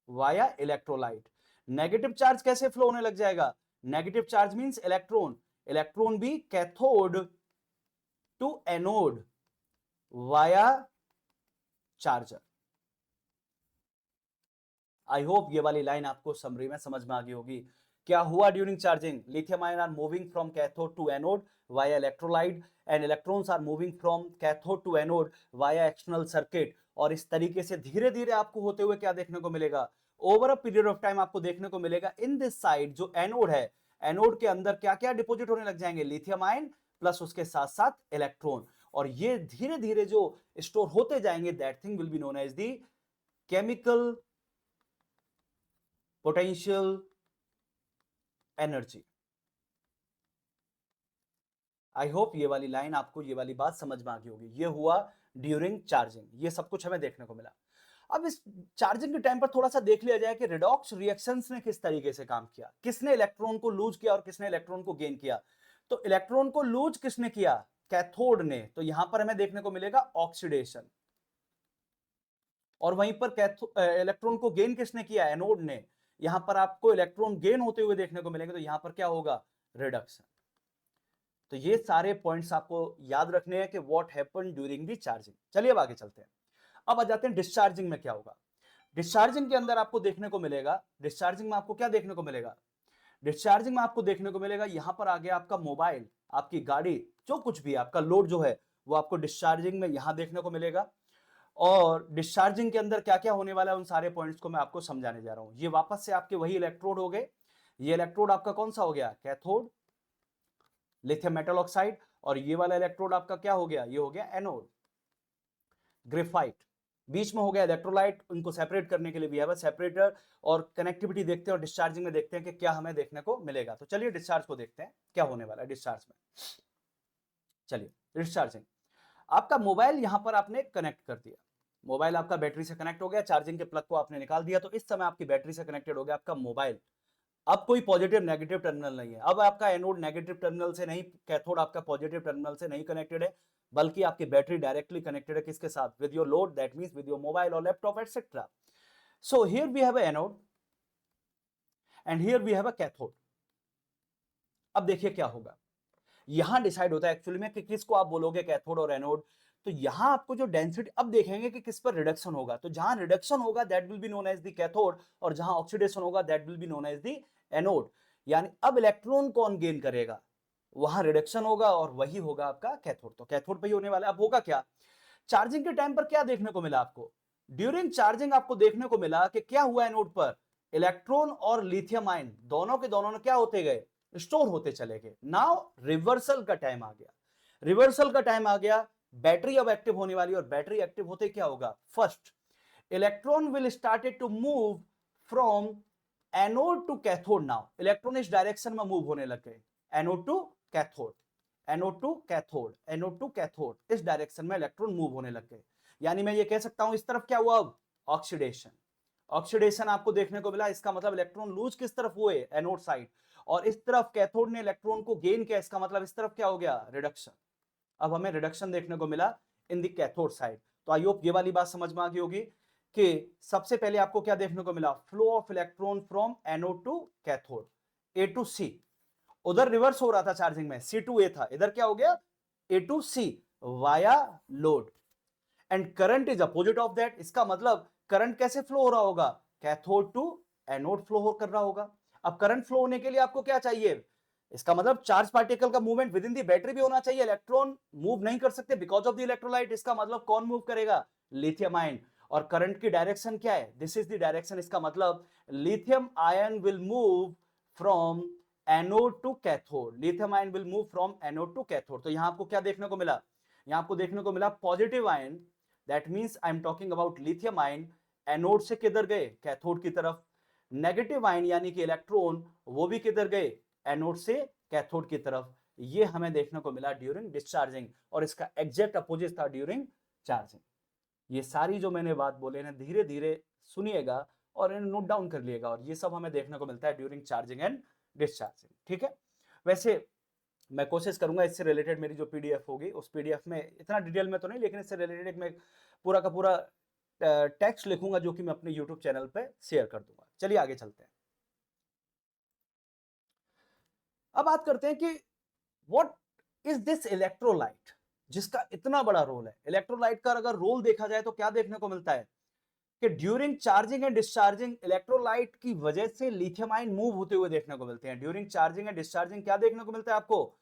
via electrolyte. Negative charge कैसे फ्लो होने लग जाएगा, negative charge means electron, electron भी cathode to anode via charger. I hope ये वाली लाइन आपको समरी में समझ में आ गई होगी। क्या हुआ during charging, lithium ion are moving from cathode to anode via electrolyte, and electrons are moving from cathode to anode via external circuit. और इस तरीके से धीरे धीरे आपको होते हुए क्या देखने को मिलेगा, over a period of time आपको देखने को मिलेगा इन दिस साइड जो एनोड है, एनोड के अंदर क्या क्या डिपोजिट होने लग जाएंगे, लिथियम आयन प्लस उसके साथ साथ इलेक्ट्रॉन। और ये धीरे धीरे जो स्टोर होते जाएंगे that thing will be known as the chemical potential energy. I hope ये वाली लाइन आपको, ये वाली बात समझ में आ गई होगी। ये हुआ ड्यूरिंग चार्जिंग, ये सब कुछ हमें देखने को मिला। अब इस चार्जिंग के टाइम पर थोड़ा सा देख लिया जाए कि रिडॉक्स रिएक्शंस ने किस तरीके से काम किया, किसने इलेक्ट्रॉन को लूज किया और किसने इलेक्ट्रॉन को गेन किया। तो इलेक्ट्रॉन को लूज किसने किया, कैथोड ने, तो यहां पर हमें देखने को मिलेगा ऑक्सीडेशन। और वहीं पर इलेक्ट्रॉन को गेन किसने किया, एनोड ने, यहां पर आपको इलेक्ट्रॉन गेन होते हुए देखने को मिलेंगे, तो यहां पर क्या होगा, रिडक्शन। तो ये सारे पॉइंट्स आपको याद रखने हैं कि what happen during the charging. चलिए अब आगे चलते हैं। अब आ जाते हैं डिस्चार्जिंग में क्या होगा। डिस्चार्जिंग के अंदर आपको देखने को मिलेगा, डिस्चार्जिंग में आपको क्या देखने को मिलेगा, डिस्चार्जिंग में आपको देखने को मिलेगा यहां पर आ गया आपका मोबाइल, आपकी गाड़ी, जो कुछ भी आपका लोड जो है वो आपको डिस्चार्जिंग में यहां देखने को मिलेगा। और डिस्चार्जिंग के अंदर क्या क्या होने वाला है उन सारे पॉइंट्स को मैं आपको समझाने जा रहा हूं। ये वापस से आपके वही इलेक्ट्रोड हो गए। ये इलेक्ट्रोड आपका कौन सा हो गया, कैथोड, लिथियम मेटल ऑक्साइड। और ये वाला इलेक्ट्रोड आपका क्या हो गया, ये हो गया एनोड, ग्रेफाइट। बीच में हो गया इलेक्ट्रोलाइट। उनको सेपरेट करने के लिए भी है सेपरेटर। और कनेक्टिविटी देखते हैं और डिस्चार्जिंग में देखते हैं कि क्या हमें देखने को मिलेगा। तो चलिए डिस्चार्ज को देखते हैं क्या होने वाला है डिस्चार्ज में। चलिए डिस्चार्जिंग, आपका मोबाइल यहां पर आपने कनेक्ट कर दिया, मोबाइल आपका बैटरी से कनेक्ट हो गया, चार्जिंग के प्लग को आपने निकाल दिया, तो इस समय आपकी बैटरी से कनेक्टेड हो गया आपका मोबाइल। अब कोई पॉजिटिव नेगेटिव टर्मिनल नहीं है, अब आपका एनोड नेगेटिव टर्मिनल से नहीं, कैथोड आपका पॉजिटिव टर्मिनल से नहीं कनेक्टेड है, बल्कि आपकी बैटरी डायरेक्टली कनेक्टेड है किसके साथ, with your load, that means with your mobile और laptop etcetera. So here we have a anode and here we have a cathode. अब देखिए क्या होगा, यहां डिसाइड होता है एक्चुअली में कि किसको आप बोलोगे कैथोड और एनोड। तो यहां आपको जो डेंसिटी, अब देखेंगे कि किस पर रिडक्शन होगा, तो जहां रिडक्शन होगा that will be known as the cathode, और जहां ऑक्सीडेशन होगा that will be known as the anode. यानी अब इलेक्ट्रॉन कौन गेन करेगा, वहां रिडक्शन होगा और वही होगा आपका कैथोड। तो कैथोड पे ही होने वाला है। अब होगा क्या, चार्जिंग के टाइम पर क्या देखने को मिला आपको, ड्यूरिंग चार्जिंग आपको देखने को मिला कि क्या हुआ एनोड पर, इलेक्ट्रॉन और लिथियम आयन दोनों के दोनों क्या होते गए, स्टोर होते चले गए। नाउ रिवर्सल का टाइम आ गया, रिवर्सल का टाइम आ गया, बैटरी अब एक्टिव होने वाली, और बैटरी एक्टिव होते क्या होगा, first electron will started to move from anode to cathode. Now electron इस डायरेक्शन में मूव होने लग गए, anode to cathode, anode to cathode, anode to cathode, इस डायरेक्शन में इलेक्ट्रॉन मूव होने लग गए। यानी मैं ये कह सकता हूं इस तरफ क्या हुआ, अब ऑक्सीडेशन, ऑक्सीडेशन आपको देखने को मिला। इसका मतलब इलेक्ट्रॉन लूज किस तरफ हुए, एनोड साइड, और इस तरफ कैथोड ने इलेक्ट्रॉन को गेन किया, इसका मतलब इस तरफ क्या हो गया, रिडक्शन। अब हमें रिडक्शन देखने को मिला इन द कैथोड साइड। तो आई होप ये वाली बात समझ में आ गई होगी कि सबसे पहले आपको क्या देखने को मिला, flow of electron from anode to cathode, A to C. उधर रिवर्स हो रहा था चार्जिंग में, सी टू ए था, इधर क्या हो गया, A to C via load. And current is opposite of that, इसका मतलब करंट कैसे फ्लो हो रहा होगा, कैथोड टू एनोड फ्लो हो कर रहा होगा। अब करंट फ्लो होने के लिए आपको क्या चाहिए, इसका मतलब चार्ज पार्टिकल का movement with in the battery भी होना चाहिए। इलेक्ट्रॉन मूव नहीं कर सकते बिकॉज ऑफ द इलेक्ट्रोलाइट, इसका मतलब कौन मूव करेगा, लिथियम आयन। और करंट की डायरेक्शन क्या है, दिस इज द डायरेक्शन, इसका मतलब lithium ion will move from anode to cathode, lithium ion will move from anode to cathode. तो यहां आपको क्या देखने को मिला, यहां आपको देखने को मिला positive ion, that means I am talking about lithium ion, anode से किधर गए, कैथोड की तरफ। नेगेटिव आयन यानी कि इलेक्ट्रॉन, वो भी किधर गए, एनोड से कैथोड की तरफ। ये हमें देखने को मिला ड्यूरिंग डिस्चार्जिंग, और इसका एग्जैक्ट अपोजिट था ड्यूरिंग चार्जिंग। ये सारी जो मैंने बात बोले ना, धीरे धीरे सुनिएगा और इन्हें नोट डाउन कर लिएगा, और ये सब हमें देखने को मिलता है ड्यूरिंग चार्जिंग एंड डिस्चार्जिंग। ठीक है, वैसे मैं कोशिश करूंगा इससे रिलेटेड मेरी जो पीडीएफ होगी उस पीडीएफ में इतना डिटेल में तो नहीं, लेकिन इससे रिलेटेड मैं पूरा का पूरा टेक्स्ट लिखूंगा जो कि मैं अपने यूट्यूब चैनल पे शेयर कर दूंगा। चलिए आगे चलते हैं। अब बात करते हैं कि व्हाट इज दिस इलेक्ट्रोलाइट, जिसका इतना बड़ा रोल है। इलेक्ट्रोलाइट का अगर रोल देखा जाए तो क्या देखने को मिलता है कि during charging and discharging electrolyte की वजह से लिथियम आयन मूव होते हुए देखने को मिलते हैं। ड्यूरिंग चार्जिंग एंड डिस्चार्जिंग क्या देखने को मिलता है आपको,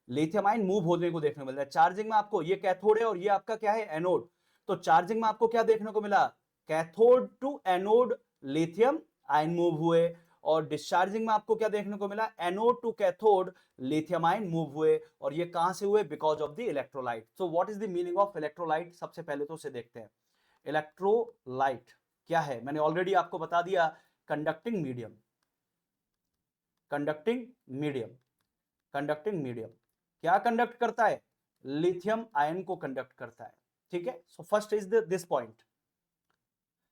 लिथियम आयन मूव होने को देखने को मिलता है। चार्जिंग में आपको ये कैथोड है और ये आपका क्या है, एनोड। तो चार्जिंग में आपको क्या देखने को मिला, cathode to anode lithium ion move हुए, और डिस्चार्जिंग में आपको क्या देखने को मिला, anode to cathode lithium ion move हुए। और ये कहां से हुए, because of the electrolyte. So what is the meaning of electrolyte, सबसे पहले तो उसे देखते हैं। इलेक्ट्रोलाइट क्या है, मैंने ऑलरेडी आपको बता दिया, conducting medium, conducting medium, conducting medium. क्या कंडक्ट करता है, लिथियम आयन को कंडक्ट करता है। ठीक है, so first is this point.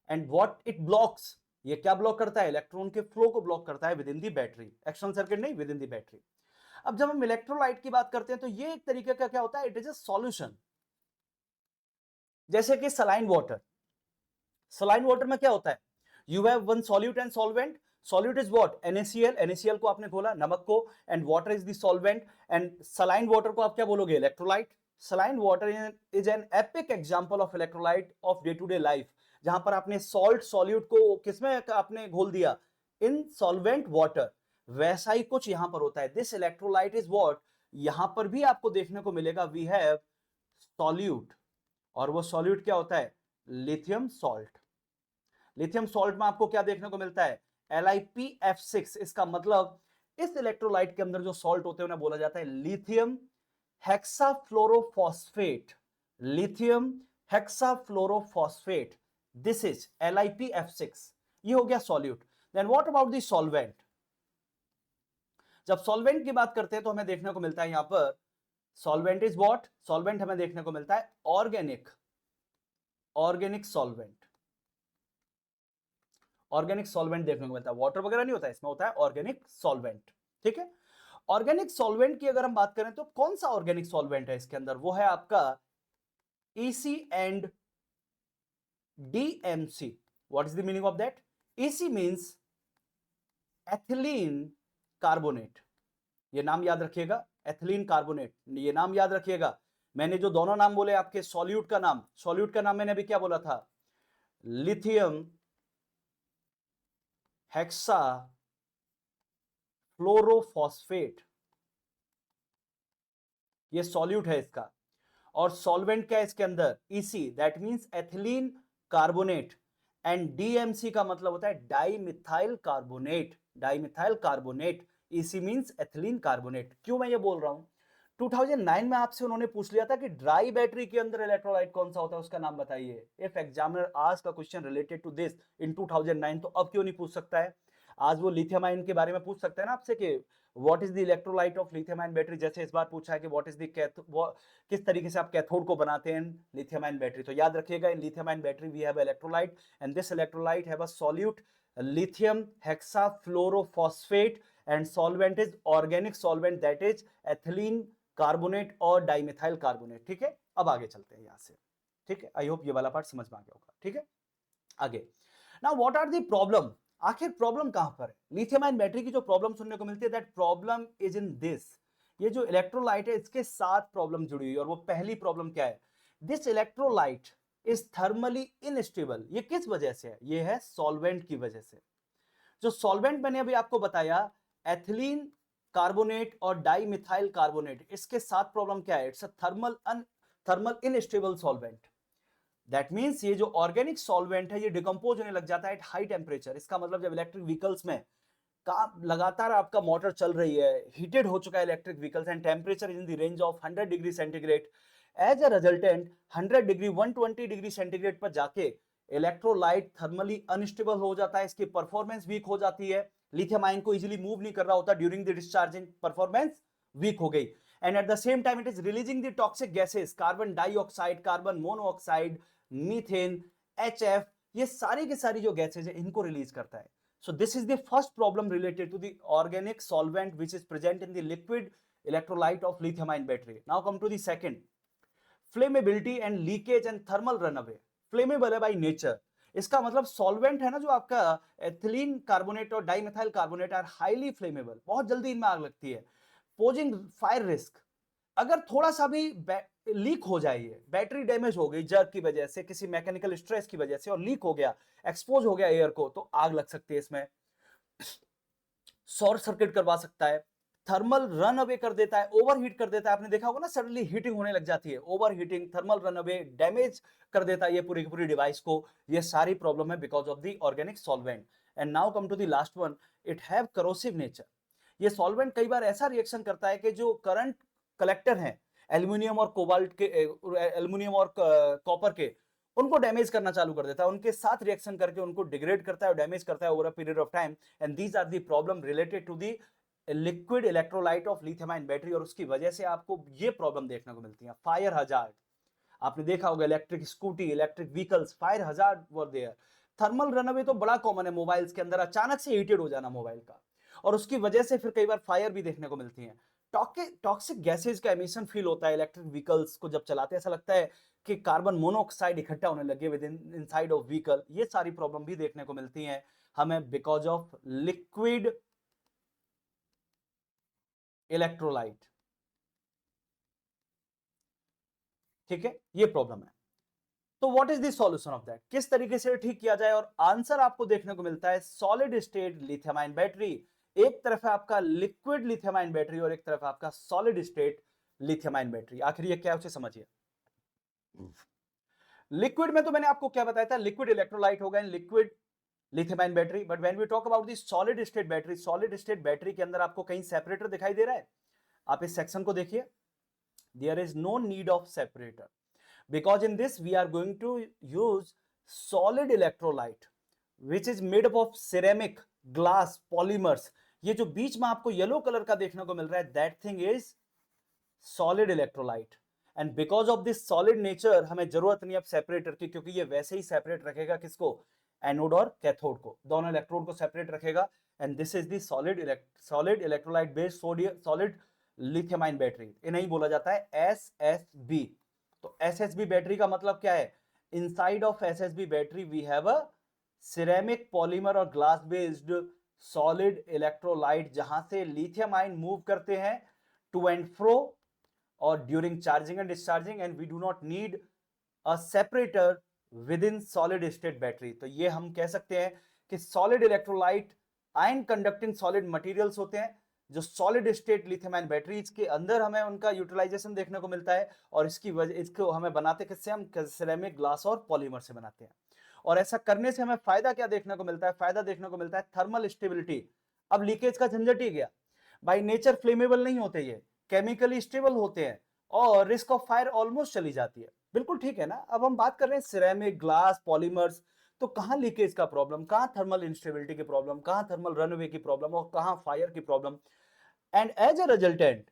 And what it blocks, ये क्या ब्लॉक करता है, इलेक्ट्रॉन के फ्लो को ब्लॉक करता है with in the battery, external circuit नहीं, विद इन दी बैटरी। अब जब हम इलेक्ट्रोलाइट की बात करते हैं तो ये एक तरीके का क्या होता है, इट इज अ सॉल्यूशन। जैसे कि सलाइन वाटर, सलाइन वाटर में क्या होता है, you have one solute and solvent. Solute is what? NaCl, NaCl को आपने खोला, नमक को, and water is the solvent, and saline water को आप क्या बोलोगे? Electrolyte. Saline water is an epic example of electrolyte of day to day life, जहां पर आपने सॉल्ट सॉल्यूट को किसमें आपने घोल दिया? इन सॉल्वेंट वाटर। वैसा ही कुछ यहां पर होता है। This electrolyte is what? यहां पर भी आपको देखने को मिलेगा वी हैव सॉल्यूट, और वो सॉल्यूट क्या होता है? Lithium salt. लिथियम सॉल्ट में आपको क्या देखने को मिलता है? LiPF6। इसका मतलब इस इलेक्ट्रोलाइट के अंदर जो सॉल्ट होते हैं उन्हें बोला जाता है lithium hexafluorophosphate. Lithium hexafluorophosphate, this is LiPF6। ये हो गया solute. Then what about the solvent? जब सॉल्वेंट की बात करते हैं तो हमें देखने को मिलता है यहां पर सॉल्वेंट इज व्हाट? सॉल्वेंट हमें देखने को मिलता है organic, organic solvent. Organic solvent देखने को मिलता है, वाटर वगैरह नहीं होता है इसमें, होता है ऑर्गेनिक सॉल्वेंट। ठीक है, ऑर्गेनिक सॉल्वेंट की अगर हम बात करें तो कौन सा ऑर्गेनिक सॉल्वेंट है इसके अंदर? वो है आपका EC and DMC। What is the meaning of that? EC means ethylene carbonate, ये नाम याद रखिएगा, एथिलीन कार्बोनेट, ये नाम याद रखिएगा। मैंने जो दोनों नाम बोले आपके, सॉल्यूट का नाम, सॉल्यूट का नाम मैंने अभी क्या बोला था? लिथियम हेक्सा फ्लोरोफॉस्फेट, ये सॉल्यूट है इसका। और सॉल्वेंट क्या है इसके अंदर? EC, that means ethylene carbonate, and DMC का मतलब होता है dimethyl carbonate, dimethyl carbonate. EC means ethylene carbonate. क्यों मैं ये बोल रहा हूं? 2009 में आपसे उन्होंने पूछ लिया था कि ड्राई बैटरी के अंदर इलेक्ट्रोलाइट कौन सा होता है, उसका नाम बताइए। If examiner ask a question related to this in 2009, तो अब क्यों नहीं पूछ सकता है? आज वो लिथियम आयन के बारे में पूछ सकता है ना आपसे कि what is the electrolyte of lithium ion battery. जैसे इस बार पूछा है कि व्हाट इज द किस तरीके से आप कैथोड को बनाते हैं लिथियम आयन बैटरी। तो याद रखिएगा, in lithium ion battery we have electrolyte, and this electrolyte have a solute lithium hexafluorophosphate, and solvent is organic solvent, that is ethylene carbonate और डाइमिथाइल कार्बोनेट। ठीक है, अब आगे चलते हैं यहां से। ठीक है, आई होप ये वाला पार्ट समझ में आ गया होगा। ठीक है, आगे। Now what are the problem? आखिर प्रॉब्लम कहां पर है? लिथियम आयन बैटरी की जो प्रॉब्लम सुनने को मिलती है, that problem is in this. ये जो इलेक्ट्रोलाइट है इसके साथ प्रॉब्लम जुड़ी हुई है, और वो पहली प्रॉब्लम क्या है? This electrolyte is thermally instable. ये किस वजह से है? ये है सॉल्वेंट की वजह से। जो सॉल्वेंट मैंने अभी आपको बताया, एथिलीन कार्बोनेट और डाइमिथाइल कार्बोनेट, इसके साथ प्रॉब्लम क्या है? It's a thermal instable solvent. That means ये जो ऑर्गेनिक सॉल्वेंट है ये डिकम्पोज होने लग जाता है एट हाई टेम्परेचर। इसका मतलब जब इलेक्ट्रिक व्हीकल्स में लगातार आपका मोटर चल रही है, हीटेड हो चुका है electric vehicles, and temperature is in the range of 100 degree centigrade, as a resultant 100 degree 120 degree centigrade पर जाके इलेक्ट्रोलाइट थर्मली अनस्टेबल हो जाता है, इसकी परफॉर्मेंस वीक हो जाती है। लिथियम आयन को इजीली मूव नहीं कर रहा होता during the discharging, performance weak हो गई। And at the same time it is releasing the toxic gases, carbon dioxide, carbon monoxide, methane, HF, ये सारी की सारी जो गैसेज है इनको रिलीज करता है। So this is the first problem related to the organic solvent which is present in the liquid electrolyte of lithium ion battery. Now come to the second, flammability and leakage and thermal runaway. Flammable है by nature, इसका मतलब सॉल्वेंट है ना जो आपका एथिलीन कार्बोनेट और dimethyl carbonate are highly flammable, बहुत जल्दी इनमें आग लगती है। पोजिंग फायर रिस्क, अगर थोड़ा सा भी लीक हो जाए, बैटरी डैमेज हो गई जर्क की वजह से, किसी मैकेनिकल स्ट्रेस की वजह से, और लीक हो गया, एक्सपोज हो गया एयर को, तो आग लग सकती है इसमें। शॉर्ट सर्किट करवा सकता है, थर्मल रन अवे कर देता है, ओवरहीट कर देता है। आपने देखा होगा ना, सडनली हीटिंग होने लग जाती है, overheating, thermal run away, damage कर देता है ये पूरी की पूरी डिवाइस को। ये सारी प्रॉब्लम है because of the organic solvent. And now come to the last one, it have corrosive nature. ये सॉल्वेंट कई बार ऐसा रिएक्शन करता है कि जो करंट कलेक्टर हैं एल्यूमिनियम और कोबाल्ट के, एल्यूमिनियम और कॉपर के, उनको डैमेज करना चालू कर देता है, उनके साथ रिएक्शन करके उनको डिग्रेड करता है और डैमेज करता है over a period of time. And these are the problem related to the liquid electrolyte of lithium ion battery, और उसकी वजह से आपको ये प्रॉब्लम देखने को मिलती है। फायर हजार्ड, आपने देखा होगा electric scooty, electric vehicles, fire hazard were there. Thermal runaway तो बड़ा कॉमन है मोबाइल्स के अंदर, अचानक से हीटेड हो जाना मोबाइल का, और उसकी वजह से फिर कई बार फायर भी देखने को मिलती है। टॉक्सिक गैसेज का एमिशन फील होता है इलेक्ट्रिक व्हीकल्स को जब चलाते हैं, ऐसा लगता है कि कार्बन मोनोऑक्साइड इकट्ठा होने लगे with in inside of vehicle. ये सारी प्रॉब्लम भी देखने को मिलती हैं। हमें बिकॉज ऑफ लिक्विड इलेक्ट्रोलाइट। ठीक है, ये प्रॉब्लम है। तो what is the solution of that, किस तरीके से ठीक किया जाए? और आंसर आपको देखने को मिलता है solid state lithium ion battery. एक तरफ है आपका लिक्विड लिथियम आयन बैटरी और एक तरफ आपका solid state lithium ion battery. आखिर ये क्या है उसे समझिए। लिक्विड में तो मैंने आपको क्या बताया था, लिक्विड इलेक्ट्रोलाइट होगा in liquid lithium ion battery. But when we talk about the solid state battery, solid state battery के अंदर आपको कहीं सेपरेटर दिखाई दे रहा है? आप इस सेक्शन को देखिए, there is no need of separator because in this we are going to use solid electrolyte which is made up of ceramic, glass, polymers। ये जो बीच में आपको येलो कलर का देखने को मिल रहा है, that thing is solid electrolyte। and because of this solid nature हमें जरूरत नहीं अब सेपरेटर की, क्योंकि ये वैसे ही सेपरेट रखेगा किसको, एनोड और कैथोड को, दोनों इलेक्ट्रोड को सेपरेट रखेगा। And this is the solid electrolyte based solid lithium ion battery, इन्हें बोला जाता है SSB। तो SSB बैटरी का मतलब क्या है? Inside of SSB battery we have a ceramic, polymer और ग्लास बेस्ड सॉलिड इलेक्ट्रोलाइट, जहां से लिथियम आयन मूव करते हैं टू एंड फ्रो और during charging and discharging, and we do not need a separator within solid state battery. तो ये हम कह सकते हैं कि solid electrolyte ion conducting solid materials होते हैं, जो solid state lithium ion batteries के अंदर हमें उनका यूटिलाइजेशन देखने को मिलता है। और इसकी वजह, इसको हमें बनाते किससे, हम सिरेमिक, ग्लास और पॉलीमर से बनाते हैं। और ऐसा करने से हमें फायदा क्या देखने को मिलता है? फायदा देखने को मिलता है थर्मल स्टेबिलिटी। अब लीकेज का झंझट ही गया, बाय नेचर फ्लेमेबल नहीं होते, ये केमिकली स्टेबल होते हैं और रिस्क ऑफ फायर ऑलमोस्ट चली जाती है। बिल्कुल ठीक है ना। अब हम बात कर रहे हैं सिरेमिक, ग्लास, पॉलीमर्स, तो कहां लीकेज का प्रॉब्लम, कहां थर्मल इंस्टेबिलिटी की प्रॉब्लम, कहां थर्मल रनवे की प्रॉब्लम और कहां फायर की प्रॉब्लम। And as a resultant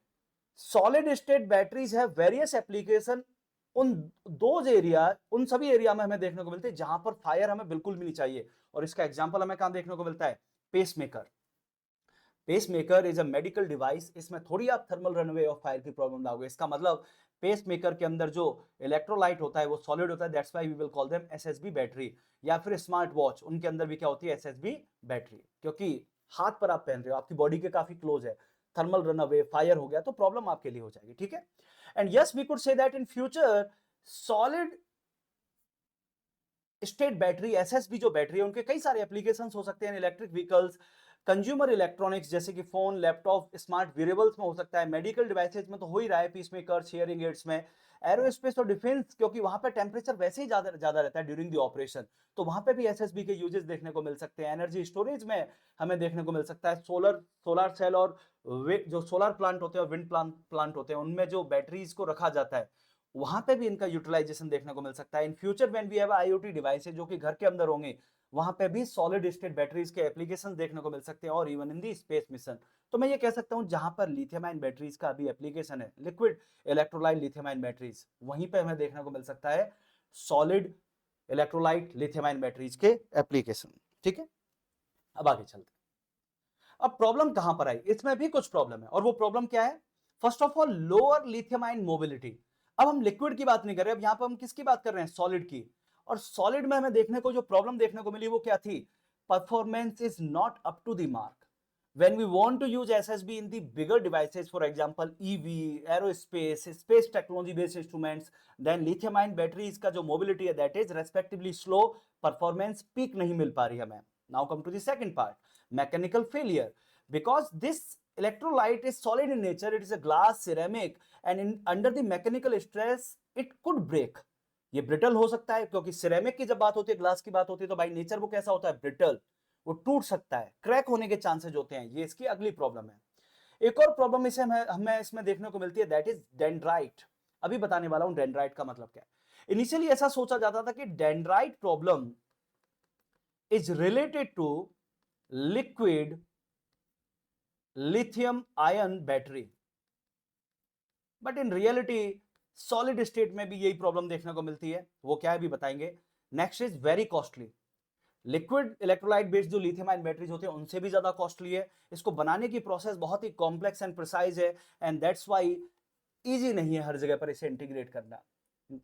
solid state batteries have various application उन दोज एरिया, उन सभी एरिया में हमें देखने को मिलते हैं जहां पर फायर हमें बिल्कुल भी नहीं चाहिए। और इसका एग्जांपल हमें कहां देखने को मिलता है? Pacemaker. Pacemaker is a medical device, इसमें थोड़ी आप थर्मल रनवे और फायर की प्रॉब्लम लाओगे। इसका मतलब पेसमेकर के अंदर जो इलेक्ट्रोलाइट होता है वो सॉलिड होता है, that's why we will call them SSB battery. या फिर स्मार्ट वॉच, उनके अंदर भी क्या होती है? एसएसबी बैटरी, क्योंकि हाथ पर आप पहन रहे हो, आपकी बॉडी के काफी क्लोज है, थर्मल रनअवे, फायर हो गया तो प्रॉब्लम आपके लिए हो जाएगी। ठीक है। And yes, we could say that in future solid state battery, SSB जो बैटरी है, उनके कई सारे एप्लीकेशंस हो सकते हैं, इलेक्ट्रिक व्हीकल्स, कंज्यूमर इलेक्ट्रॉनिक्स जैसे कि फोन, लैपटॉप, स्मार्ट वेरेबल्स में हो सकता है, मेडिकल डिवाइसेज में तो हो ही रहा है, पीसमेकर, हियरिंग एड्स में, एरोस्पेस और डिफेंस, क्योंकि वहां पे टेम्परेचर वैसे ही ज्यादा रहता है ड्यूरिंग द ऑपरेशन, तो वहां पे भी एसएसबी के यूजेस देखने को मिल सकते हैं। एनर्जी स्टोरेज में हमें देखने को मिल सकता है, सोलर सेल और जो सोलर प्लांट होते हैं और विंड प्लांट होते हैं, उनमें जो बैटरीज को रखा जाता है, वहां पे भी इनका यूटिलाइजेशन देखने को मिल सकता है। In future when we have IoT devices जो कि घर के अंदर होंगे, वहां पे भी सॉलिड स्टेट बैटरीज के एप्लीकेशंस देखने को मिल सकते हैं, और even in the space mission. तो मैं ये कह सकता हूं जहां पर लिथियम आयन बैटरीज का अभी एप्लीकेशन है, liquid electrolyte lithium ion batteries, वहीं पे हमें देखने को मिल सकता है solid electrolyte lithium ion batteries के एप्लीकेशन। ठीक है, अब आगे चलते हैं। अब प्रॉब्लम कहां पर आई? इसमें भी कुछ प्रॉब्लम है, और वो प्रॉब्लम क्या है? First of all lower lithium ion mobility. अब हम लिक्विड की बात नहीं कर रहे, अब यहां पर हम किसकी बात कर रहे हैं? सॉलिड की। और सॉलिड में हमें देखने को जो प्रॉब्लम देखने को मिली वो क्या थी? Performance is not up to the mark. when we want to use SSB in the bigger devices, for example EV, aerospace, space technology based instruments, then lithium ion batteries का जो mobility है that is respectively slow, performance peak नहीं मिल पा रही हमें। Now come to the second part, mechanical failure, because this electrolyte is solid in nature, it is a glass, ceramic, and under the mechanical stress it could break। ये ब्रिटल हो सकता है, क्योंकि सिरेमिक की जब बात होती है, ग्लास की बात होती है, तो बाई नेचर वो कैसा होता है? ब्रिटल, वो टूट सकता है, क्रैक होने के चांसेस होते हैं। ये इसकी अगली प्रॉब्लम है। एक और प्रॉब्लम इसे हमें इसमें देखने को मिलती है, दैट इज डेंड्राइट। अभी बताने वाला हूं डेंड्राइट का मतलब क्या है। इनिशियली ऐसा सोचा जाता था कि dendrite problem is related to liquid lithium ion battery, but in reality solid state में भी यही प्रॉब्लम देखने को मिलती है। वो क्या है भी बताएंगे। Next is very costly. Liquid electrolyte based जो लिथियम आयन बैटरीज होते हैं उनसे भी ज्यादा कॉस्टली है। इसको बनाने की प्रोसेस बहुत ही कॉम्प्लेक्स एंड प्रिसाइज है, एंड दैट्स व्हाई इजी नहीं है हर जगह पर इसे इंटीग्रेट करना।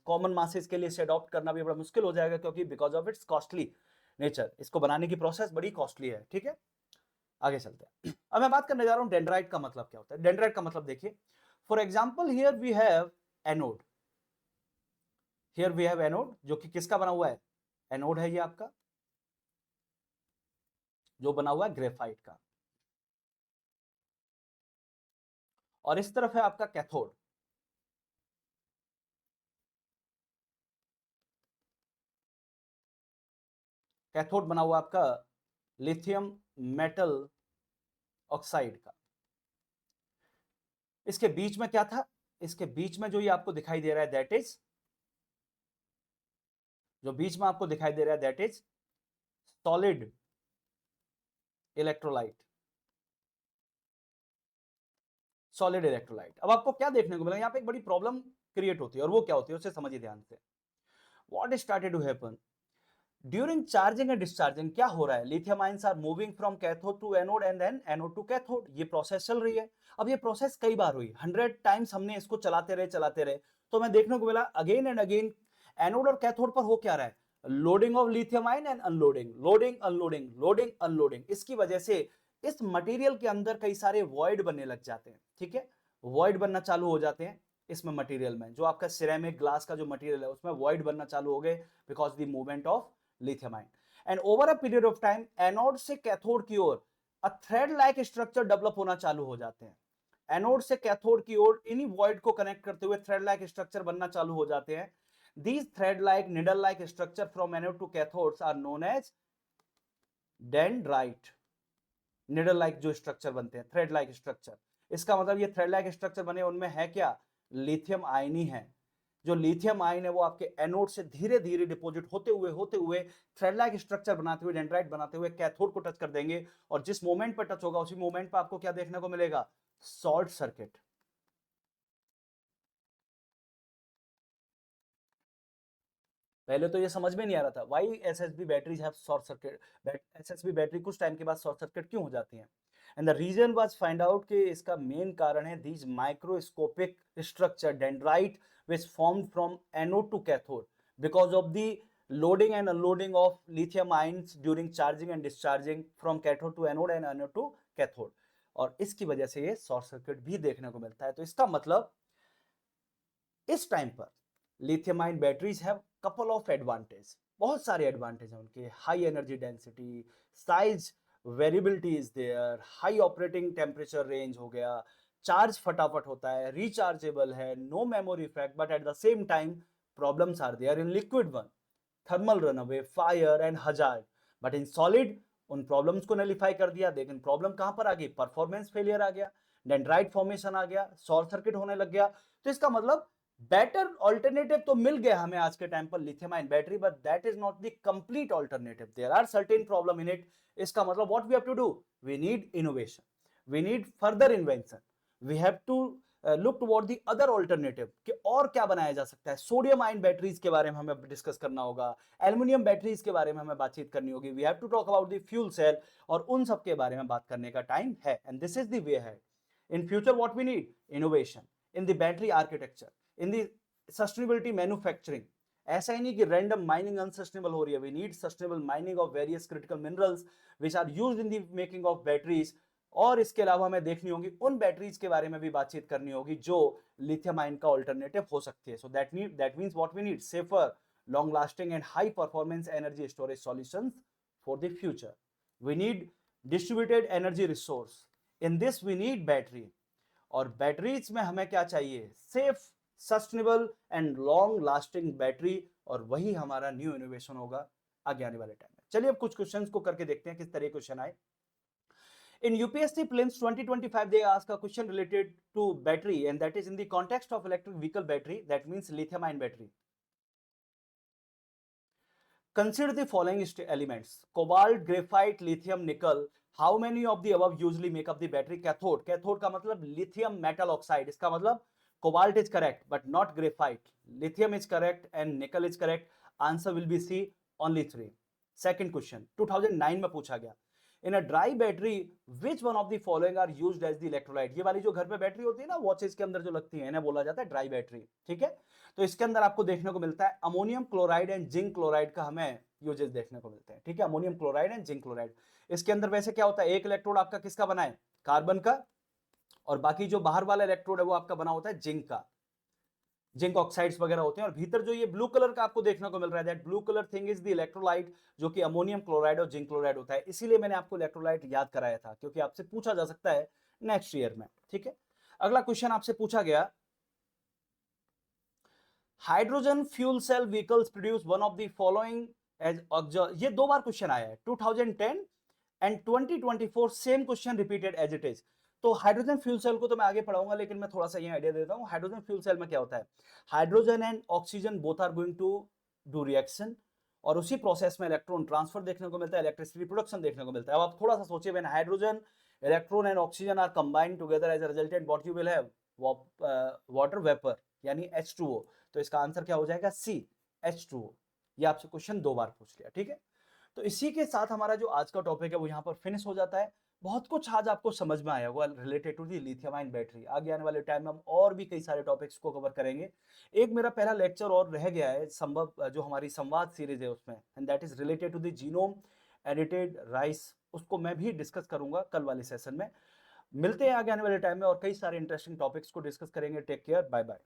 कॉमन मासेस के लिए इसे अडॉप्ट करना भी बड़ा मुश्किल हो जाएगा, क्योंकि because of its costly. Nature, इसको बनाने की प्रोसेस बड़ी कॉस्टली है, ठीक है। आगे चलते हैं। अब मैं बात करने जा रहा हूं डेंड्राइट का मतलब क्या होता है। डेंड्राइट का मतलब देखिए, for example here we have anode, here we have anode जो कि किसका बना हुआ है, एनोड है ये आपका, जो बना हुआ है ग्रेफाइट का, और इस तरफ है आपका कैथोड। कैथोड बना हुआ आपका लिथियम मेटल ऑक्साइड का। इसके बीच में क्या था, इसके बीच में जो ये आपको दिखाई दे रहा है दैट इज, जो बीच में आपको दिखाई दे रहा है that is solid electrolyte, solid electrolyte. अब आपको क्या देखने को मिला, यहां पे एक बड़ी प्रॉब्लम क्रिएट होती है, और वो क्या होती है उसे समझिए ध्यान से। What started to happen during charging and discharging, क्या हो रहा है, lithium ions are moving from cathode to anode and then anode to cathode, ये प्रोसेस चल रही है। अब ये प्रोसेस कई बार हुई, 100 टाइम्स हमने इसको चलाते रहे, तो हमें देखने को मिला अगेन एंड अगेन एनोड और कैथोड पर हो क्या रहा है, loading of lithium ion and unloading, loading unloading, loading unloading. इसकी वजह से इस मटेरियल के अंदर कई सारे वॉइड बनने लग जाते हैं, ठीक है, वॉइड बनना चालू हो जाते हैं इसमें मटेरियल में, जो आपका सिरेमिक ग्लास का जो मटेरियल है उसमें वॉइड बनना चालू हो गए because the movement of lithium ion, and over a period of time anode से कैथोड की ओर a thread like structure develop होना चालू हो जाते हैं। एनोड से कैथोड की ओर इन्हीं वॉइड को कनेक्ट करते हुए थ्रेड लाइक स्ट्रक्चर बनना चालू हो जाते हैं। these thread like needle like structure from anode to cathodes are known as dendrite. Needle like जो स्ट्रक्चर बनते हैं, थ्रेड लाइक स्ट्रक्चर, इसका मतलब ये थ्रेड लाइक स्ट्रक्चर बने उनमें है क्या, लिथियम आयन ही है। जो लिथियम आयन है वो आपके एनोड से धीरे धीरे डिपॉजिट होते हुए थ्रेड लाइक स्ट्रक्चर बनाते हुए, डेंड्राइट बनाते हुए कैथोड को टच कर देंगे, और जिस मोमेंट पर टच होगा उसी मोमेंट पर आपको क्या देखने को मिलेगा, शॉर्ट सर्किट। पहले तो ये समझ में नहीं आ रहा था why SSB batteries have short circuit, SSB battery कुछ टाइम के बाद शॉर्ट सर्किट क्यों हो जाती हैं, and the reason was find out कि इसका मेन कारण है these microscopic structure dendrite which formed from anode to cathode because of the loading and unloading of lithium ions during charging and discharging from cathode to anode and anode to cathode, और इसकी वजह से ये शॉर्ट सर्किट भी देखने को मिलता है। तो इसका मतलब इस टाइम पर lithium ion batteries have couple of advantage, बहुत सारे एडवांटेज हैं उनके, high energy density, size variability is there, high operating temperature range हो गया, चार्ज फटाफट होता है, रिचार्जेबल है, no memory effect, but at the same time problems are there in liquid one, thermal runaway, fire and hazard, but in solid उन प्रॉब्लम्स को नलिफाई कर दिया। लेकिन प्रॉब्लम कहां पर आ गई, परफॉर्मेंस फेलियर आ गया, डेंड्राइट फॉर्मेशन आ गया, शॉर्ट सर्किट होने लग गया। तो इसका मतलब बेटर ऑल्टरनेटिव तो मिल गया हमें आज के टाइम पर lithium ion battery, but that is not the complete alternative, there are certain problem in it. इसका मतलब what we have to do, we need innovation, we need further invention, we have to look toward the other alternative कि और क्या बनाया जा सकता है। सोडियम आयन बैटरीज के बारे में हमें डिस्कस करना होगा, एल्युमिनियम बैटरीज के बारे में हमें बातचीत करनी होगी, we have to talk about the fuel cell, और उन सब के बारे में बात करने का टाइम है, and this is the way है। In future what we need, innovation in the battery architecture, in the sustainability manufacturing. ऐसा ही नहीं कि रैंडम माइनिंग अनसस्टेनेबल हो रही है, we need sustainable mining of various critical minerals which are used in the making of batteries. और इसके अलावा हमें देखनी होगी उन बैटरीज के बारे में भी बातचीत करनी होगी जो लिथियम आयन का ऑल्टरनेटिव हो सकती है। So that means what we need, safer, long lasting and high performance energy storage solutions for the future. We need distributed energy resource, in this we need battery, और बैटरीज में हमें क्या चाहिए, safe, sustainable and long lasting battery, और वही हमारा न्यू इनोवेशन होगा आगे आने वाले टाइम में। चलिए अब कुछ क्वेश्चंस को करके देखते हैं किस तरह क्वेश्चन आए। In UPSC prelims 2025, they ask a question related to battery, and that is in the context of electric vehicle battery, that means lithium ion battery. Consider the following elements: cobalt, graphite, lithium, nickel. How many of the above usually make up the battery cathode? Cathode का मतलब lithium metal oxide, इसका मतलब cobalt is correct but not graphite, lithium is correct and nickel is correct. Answer will be C, only 3. Second question 2009 में पूछा गया, in a dry battery which one of the following are used as the electrolyte. ये वाली जो घर पे बैटरी होती है ना, वॉचेस के अंदर जो लगती है, इन्हें बोला जाता है ड्राई बैटरी, ठीक है। तो इसके अंदर आपको देखने को मिलता है ammonium chloride and zinc chloride का हमें यूजेस देखने को मिलते हैं, ठीक है, ammonium chloride and zinc chloride. इसके अंदर वैसे क्या होता है, एक इलेक्ट्रोड आपका किसका बना है, कार्बन का, और बाकी जो बाहर वाला इलेक्ट्रोड है वो आपका बना होता है जिंक का, जिंक ऑक्साइड्स वगैरह होते हैं। और भीतर जो ये ब्लू कलर का आपको देखने को मिल रहा है, that blue colour thing is the electrolyte, जो कि अमोनियम क्लोराइड और जिंक क्लोराइड होता है। इसीलिए मैंने आपको इलेक्ट्रोलाइट याद कराया था, क्योंकि आपसे पूछा जा सकता है नेक्स्ट ईयर में, ठीक है। अगला क्वेश्चन आपसे पूछा गया, hydrogen fuel cell vehicles produce one of the following as, ये दो बार क्वेश्चन आया है, 2010 and 2024 same question repeated as it is. तो हाइड्रोजन फ्यूल सेल को तो मैं आगे पढ़ाऊंगा, लेकिन मैं थोड़ा सा ये आइडिया देता हूं। हाइड्रोजन फ्यूल सेल में क्या होता है, hydrogen and oxygen both are going to do reaction, और उसी प्रोसेस में इलेक्ट्रॉन ट्रांसफर देखने को मिलता है, इलेक्ट्रिसिटी प्रोडक्शन देखने को मिलता है। अब आप थोड़ा सा सोचिए, when hydrogen, electron and oxygen are combined together as a resultant, what you will have, water vapour यानी H2O। तो इसका आंसर क्या हो जाएगा, सी, H2O। ये आपसे क्वेश्चन दो बार पूछ लिया, ठीक है। तो इसी के साथ हमारा जो आज का टॉपिक है वो यहाँ पर फिनिश हो जाता है। बहुत कुछ आज आपको समझ में आया होगा related to the lithium ion battery. आगे आने वाले टाइम में हम और भी कई सारे टॉपिक्स को कवर करेंगे। एक मेरा पहला लेक्चर और रह गया है, संभव जो हमारी संवाद सीरीज है उसमें, and that is related to the genome edited rice. उसको मैं भी डिस्कस करूंगा कल वाले सेशन में। मिलते हैं आगे आने वाले टाइम में और कई सारे इंटरेस्टिंग टॉपिक्स को डिस्कस करेंगे। Take care, bye bye.